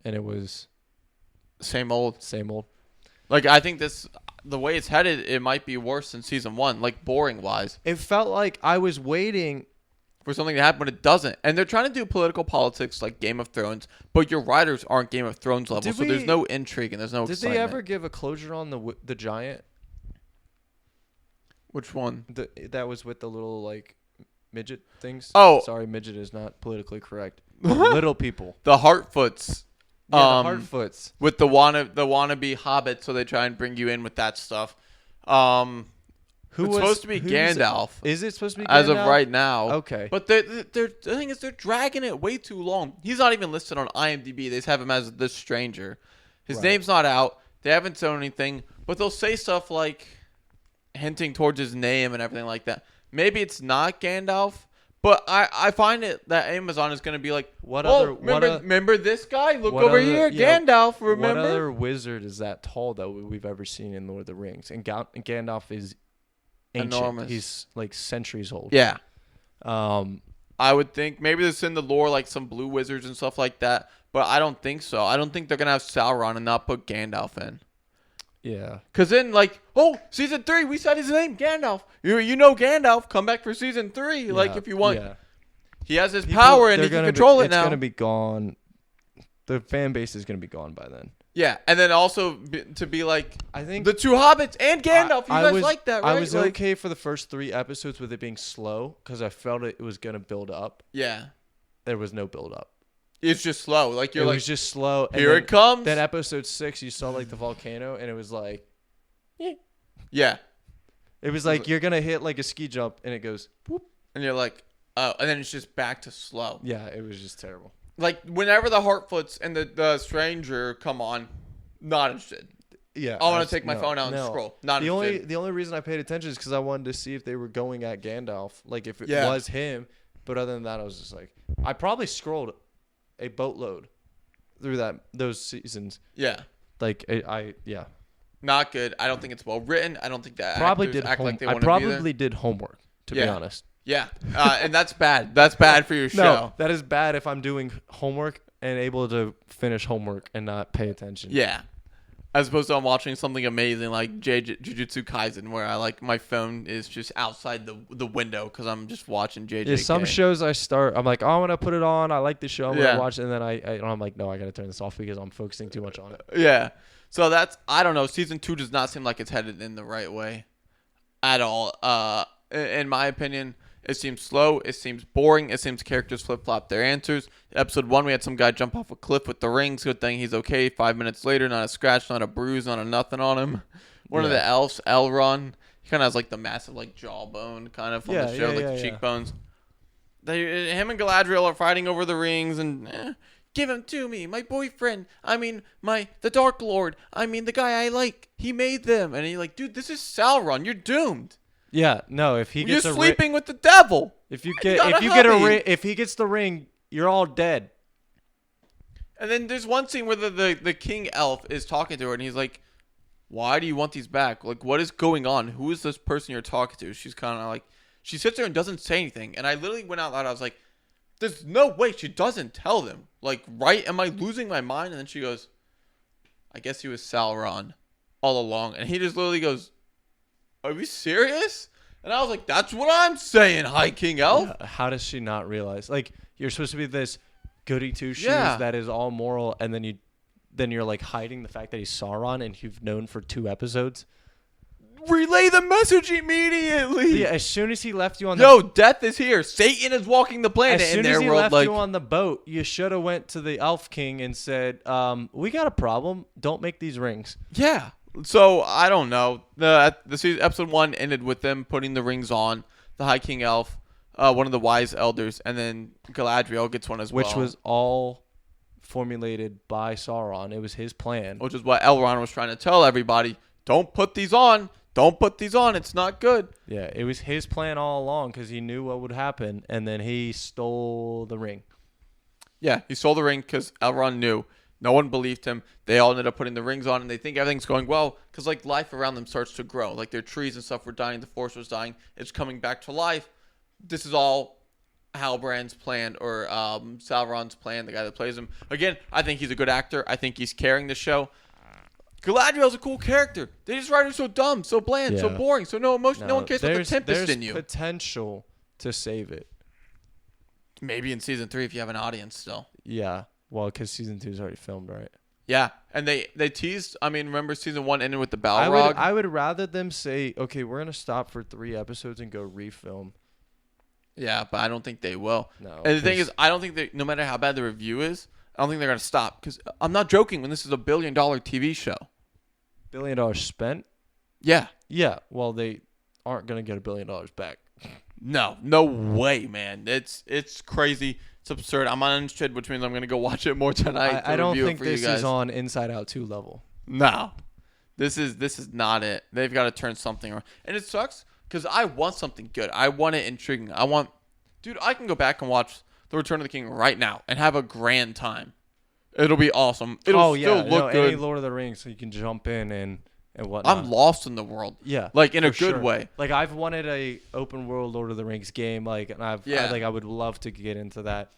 And it was same old. Like I think the way it's headed, it might be worse than season 1, like boring wise. It felt like I was waiting for something to happen, but it doesn't. And they're trying to do political politics like Game of Thrones, but your writers aren't Game of Thrones level, so there's no intrigue and there's no excitement. Did they ever give a closure on the giant? Which one? That was with the little like midget things. Oh, sorry, midget is not politically correct. Little people. The Heartfoots. Yeah, the Heartfoots. With the wannabe hobbit, so they try and bring you in with that stuff. It's supposed to be Gandalf. Is it supposed to be Gandalf? As of right now. Okay. But the thing is, they're dragging it way too long. He's not even listed on IMDb. They just have him as the stranger. His name's not out. They haven't shown anything. But they'll say stuff like hinting towards his name and everything like that. Maybe it's not Gandalf. But I find it that Amazon is going to be like, remember this guy? Look over here, Gandalf. Remember? What other wizard is that tall that we've ever seen in Lord of the Rings? And Gandalf is ancient. Enormous. He's like centuries old. Yeah. I would think maybe there's in the lore like some blue wizards and stuff like that, but I don't think so. I don't think they're gonna have Sauron and not put Gandalf in. Yeah. Cause then season 3, we said his name, Gandalf. You know Gandalf. Come back for season 3. Yeah. Like if you want. Yeah. He has his power and he can control it now. It's gonna be gone. The fan base is gonna be gone by then. Yeah, and then also to be like, I think the 2 hobbits and Gandalf. You guys like that, right? I was okay for the first 3 episodes with it being slow because I felt it was gonna build up. Yeah. There was no build up. It's just slow. Like it was just slow. Here it comes. Then episode 6, you saw like the volcano, and it was like, yeah. It was like you're gonna hit like a ski jump, and it goes, whoop, and you're like, oh, and then it's just back to slow. Yeah, it was just terrible. Like whenever the Heartfoots and the stranger come on, not interested. Yeah, I want to take my phone out and scroll. Not interested. The only reason I paid attention is because I wanted to see if they were going at Gandalf, like if it was him. But other than that, I was just like, I probably scrolled a boatload through those seasons. Yeah. Like yeah. Not good. I don't think it's well written. I don't think that probably actors act like they want I to be there. probably did homework, to be honest. Yeah. And that's bad. That's bad for your show. No, that is bad if I'm doing homework and able to finish homework and not pay attention. Yeah. As opposed to I'm watching something amazing like Jujutsu Kaisen, where I like my phone is just outside the window because I'm just watching JJK. Yeah, some shows I'm like, oh, I'm gonna put it on. I like the show. I'm gonna watch it, and then I'm like, no, I gotta turn this off because I'm focusing too much on it. Yeah. So I don't know. Season 2 does not seem like it's headed in the right way, at all. In my opinion. It seems slow. It seems boring. It seems characters flip-flop their answers. Episode 1, we had some guy jump off a cliff with the rings. Good thing he's okay. 5 minutes later, not a scratch, not a bruise, not a nothing on him. One of the elves, Elrond, he kind of has like the massive like jawbone kind of from the show, the cheekbones. Him and Galadriel are fighting over the rings and give him to me, my boyfriend. I mean, the Dark Lord. I mean, the guy I like. He made them. And he's like, dude, this is Sauron. You're doomed. Yeah, no. If he gets you're sleeping with the devil. If he gets the ring, you're all dead. And then there's one scene where the king elf is talking to her, and he's like, "Why do you want these back? Like, what is going on? Who is this person you're talking to?" She's kind of like, she sits there and doesn't say anything. And I literally went out loud. I was like, "There's no way she doesn't tell them. Like, right? Am I losing my mind?" And then she goes, "I guess he was Sauron all along." And he just literally goes, "Are we serious?" And I was like, "That's what I'm saying, High King Elf." Yeah, how does she not realize? Like, you're supposed to be this goody two shoes Yeah. that is all moral, and then you're like hiding the fact that he's Sauron and you've known for 2 episodes. Relay the message immediately. Yeah, as soon as he left you on Yo, death is here. Satan is walking the planet as in soon their as he world. left Like, you on the boat, you should have went to the Elf King and said, "We got a problem. Don't make these rings." yeah. So I don't know. The season, episode 1 ended with them putting the rings on the High King Elf, one of the wise elders, and then Galadriel gets one as well, Which was all formulated by Sauron. It was his plan. which is what Elrond was trying to tell everybody. Don't put these on. Don't put these on. It's not good. Yeah, it was his plan all along because he knew what would happen, and then he stole the ring. Yeah, he stole the ring because Elrond knew. No one believed him. They all ended up putting the rings on, and they think everything's going well because, like, life around them starts to grow. Like, their trees and stuff were dying. The forest was dying. It's coming back to life. This is all Halbrand's plan, or Sauron's plan, the guy that plays him. Again, I think he's a good actor. I think he's carrying the show. Galadriel's a cool character. They just write her so dumb, so bland, so Yeah. boring, so no emotion. No one cares about the tempest there's in you. potential to save it. Maybe in season 3 if you have an audience still. Yeah, well, because season 2 is already filmed, right? Yeah, and they teased. I mean, remember season 1 ended with the Balrog? I would rather them say, okay, we're gonna stop for 3 episodes and go refilm. Yeah, but I don't think they will. No, And the thing is, I don't think that no matter how bad the review is, I don't think they're going to stop. Because I'm not joking when this is a $1 billion TV show. $1 billion spent. Yeah. Yeah, well, they aren't gonna get $1 billion back. No way, man. It's crazy. It's absurd. I'm uninterested, which means I'm going to go watch it more tonight. I don't think for this you guys. is on Inside Out 2 level. No. This is not it. They've got to turn something around. And it sucks because I want something good. I want it intriguing. Dude, I can go back and watch The Return of the King right now and have a grand time. It'll be awesome. It'll still look good. Any Lord of the Rings, so you can jump in and whatnot. I'm lost in the world. Yeah, like in a for good sure. way. Like I've wanted a open world Lord of the Rings game. Like, and I would love to get into that.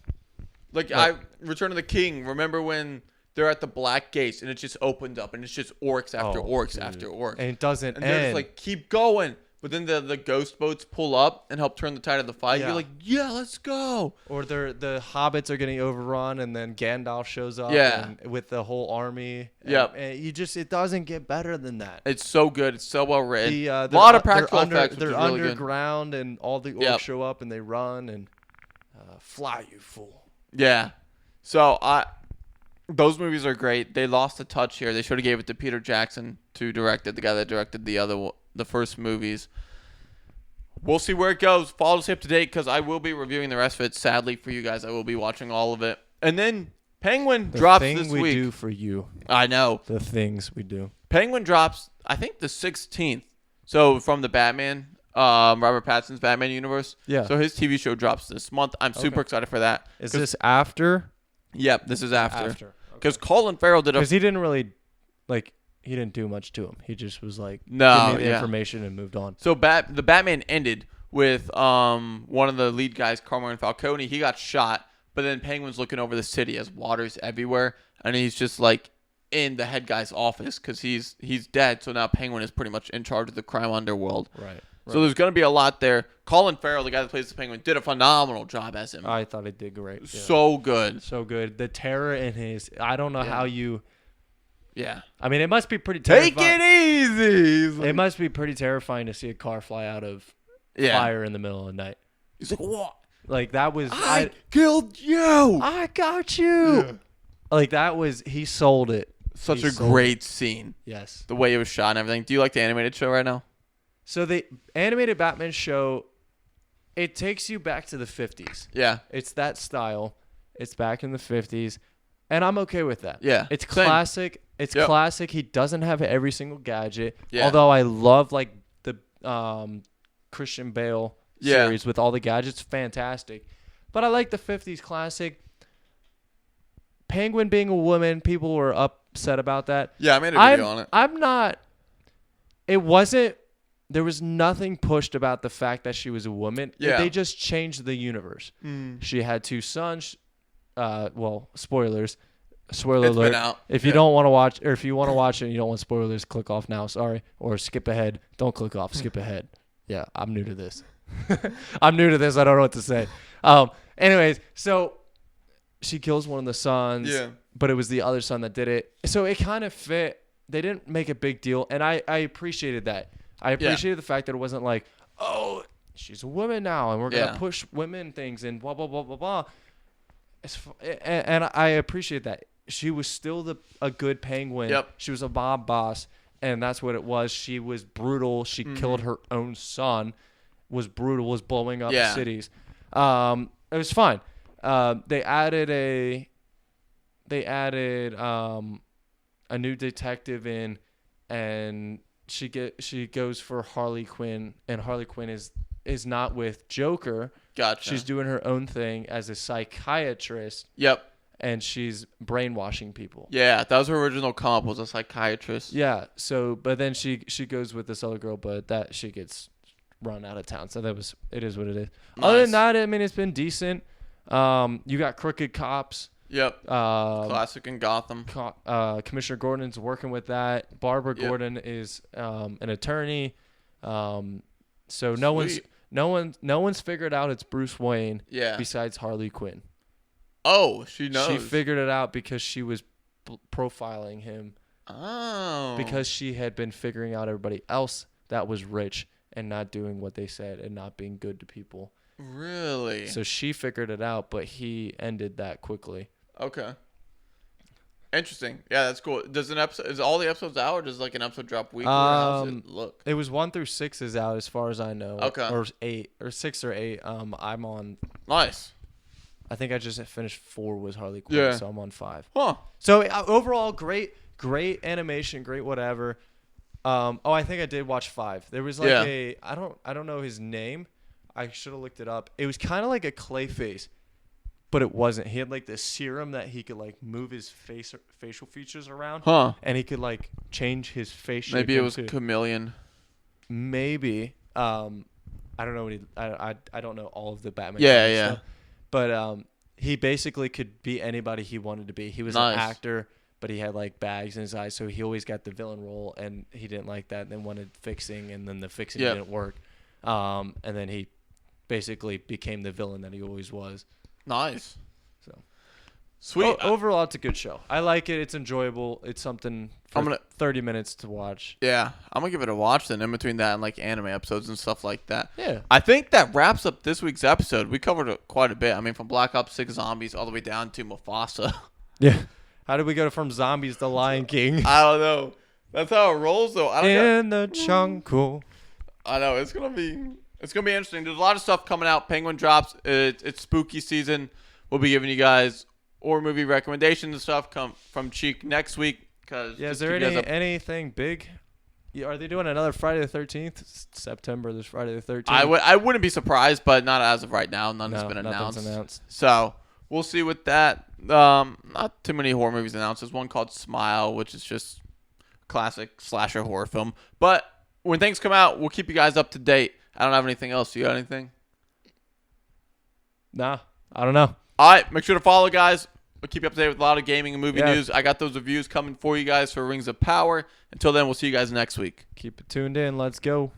Like Return of the King. Remember when they're at the Black Gates and it just opened up and it's just orcs after orcs after orcs, and it doesn't and end. they're just like keep going. But then the ghost boats pull up and help turn the tide of the fight. Yeah. You're like, yeah, let's go. Or the hobbits are getting overrun, and then Gandalf shows up. Yeah. And with the whole army. Yep. And it doesn't get better than that. It's so good. It's so well written. A lot of practical effects. They're which is really good. underground, and all the orcs show up, and they run and fly, you fool. Yeah. So those movies are great. They lost a touch here. They should have gave it to Peter Jackson to direct it, the guy that directed the first movies. We'll see where it goes. Follow us up to date because I will be reviewing the rest of it. Sadly for you guys, I will be watching all of it. And then Penguin drops this week. The thing we do for you. I know. The things we do. Penguin drops, I think, the 16th. So from the Batman, Robert Pattinson's Batman universe. Yeah. So his TV show drops this month. I'm super excited for that. Is this after? Yep, this is after. After. Because Colin Farrell did Because he didn't really, he didn't do much to him. He just was like, No, give me the yeah. information and moved on. So the Batman ended with one of the lead guys, Carmine Falcone. He got shot, but then Penguin's looking over the city as water's everywhere, and he's just like in the head guy's office because he's dead. So now Penguin is pretty much in charge of the crime underworld. Right. So there's going to be a lot there. Colin Farrell, the guy that plays the Penguin, did a phenomenal job as him. I thought he did great. Yeah. So good. So good. The terror in his, I don't know how you. Yeah. I mean, it must be pretty terrifying. Take it easy. It must be pretty terrifying to see a car fly out of fire in the middle of the night. He's like, what? Like, that was... I killed you. I got you. Yeah. Like, he sold it. Such a great scene. Yes. The way it was shot and everything. Do you like the animated show right now? So the animated Batman show, it takes you back to the 50s. Yeah. It's that style. It's back in the 50s. And I'm okay with that. Yeah. It's Same. classic. It's classic. He doesn't have every single gadget. Yeah. Although I love like the Christian Bale series with all the gadgets. Fantastic. But I like the 50s classic. Penguin being a woman, people were upset about that. Yeah, I made a video on it. I'm not. It wasn't. There was nothing pushed about the fact that she was a woman. Yeah. They just changed the universe. She had 2 sons. Well, spoilers. Spoiler It's alert. been out. If you don't want to watch, or if you want to watch it and you don't want spoilers, click off now. Sorry. Or skip ahead. Don't click off. Skip ahead. Yeah, I'm new to this. I'm new to this. I don't know what to say. Anyways, so she kills one of the sons. Yeah. But it was the other son that did it. So it kind of fit. They didn't make a big deal. And I appreciated that. I appreciated the fact that it wasn't like, oh, she's a woman now, and we're going to push women things and blah, blah, blah, blah, blah. And I appreciate that. She was still a good penguin. Yep. She was a mob boss, and that's what it was. She was brutal. She killed her own son, was brutal, was blowing up cities. It was fine. They added a new detective in, and she goes for Harley Quinn, and Harley Quinn is not with Joker. Gotcha. She's doing her own thing as a psychiatrist. Yep. And she's brainwashing people. Yeah, that was her original comp, was a psychiatrist. Yeah. So, but then she goes with this other girl, but that she gets run out of town. So it is what it is. Nice. Other than that, I mean, it's been decent. You got Crooked Cops. Yep. Classic in Gotham. Commissioner Gordon's working with that. Barbara Gordon is an attorney. So no one's figured out it's Bruce Wayne. Yeah. Besides Harley Quinn. Oh, she knows. She figured it out because she was profiling him. Oh. Because she had been figuring out everybody else that was rich and not doing what they said and not being good to people. Really? So she figured it out, but he ended that quickly. Okay. Interesting. Yeah, that's cool. Is all the episodes out, or does like an episode drop weekly? How does it look? It was 1 through 6 is out as far as I know. Okay. Or 8 or 6 or 8. I'm on. Nice. I think I just finished 4 was Harley Quinn, Yeah. so I'm on 5. Huh. So overall, great animation, great whatever. I think I did watch 5. There was like I don't know his name. I should have looked it up. It was kind of like a Clayface, but it wasn't. He had like this serum that he could like move his facial features around. Huh. And he could like change his face shape. Maybe it was Chameleon. Maybe. I don't know I don't know all of the Batman. Yeah. Stuff. But he basically could be anybody he wanted to be. He was Nice. an actor, but he had like bags in his eyes, so he always got the villain role, and he didn't like that. And then wanted fixing, and then the fixing didn't work. And then he basically became the villain that he always was. Nice. So sweet. Overall, it's a good show. I like it. It's enjoyable. It's something for 30 minutes to watch. Yeah, I'm gonna give it a watch then. In between that and like anime episodes and stuff like that. Yeah. I think that wraps up this week's episode. We covered quite a bit. I mean, from Black Ops 6 Zombies all the way down to Mufasa. Yeah. How did we go from zombies to Lion King? I don't know. That's how it rolls, though. In the jungle. I know it's gonna be interesting. There's a lot of stuff coming out. Penguin drops. It's spooky season. We'll be giving you guys horror movie recommendations and stuff come from Cheek next week. Is there anything big? Yeah, are they doing another Friday the 13th? September. There's Friday the 13th. I wouldn't be surprised, but not as of right now. None has been announced. So we'll see with that. Not too many horror movies announced. There's one called Smile, which is just classic slasher horror film. But when things come out, we'll keep you guys up to date. I don't have anything else. You got anything? Nah, I don't know. All right, make sure to follow, guys. We'll keep you up to date with a lot of gaming and movie news. I got those reviews coming for you guys for Rings of Power. Until then, we'll see you guys next week. Keep it tuned in. Let's go.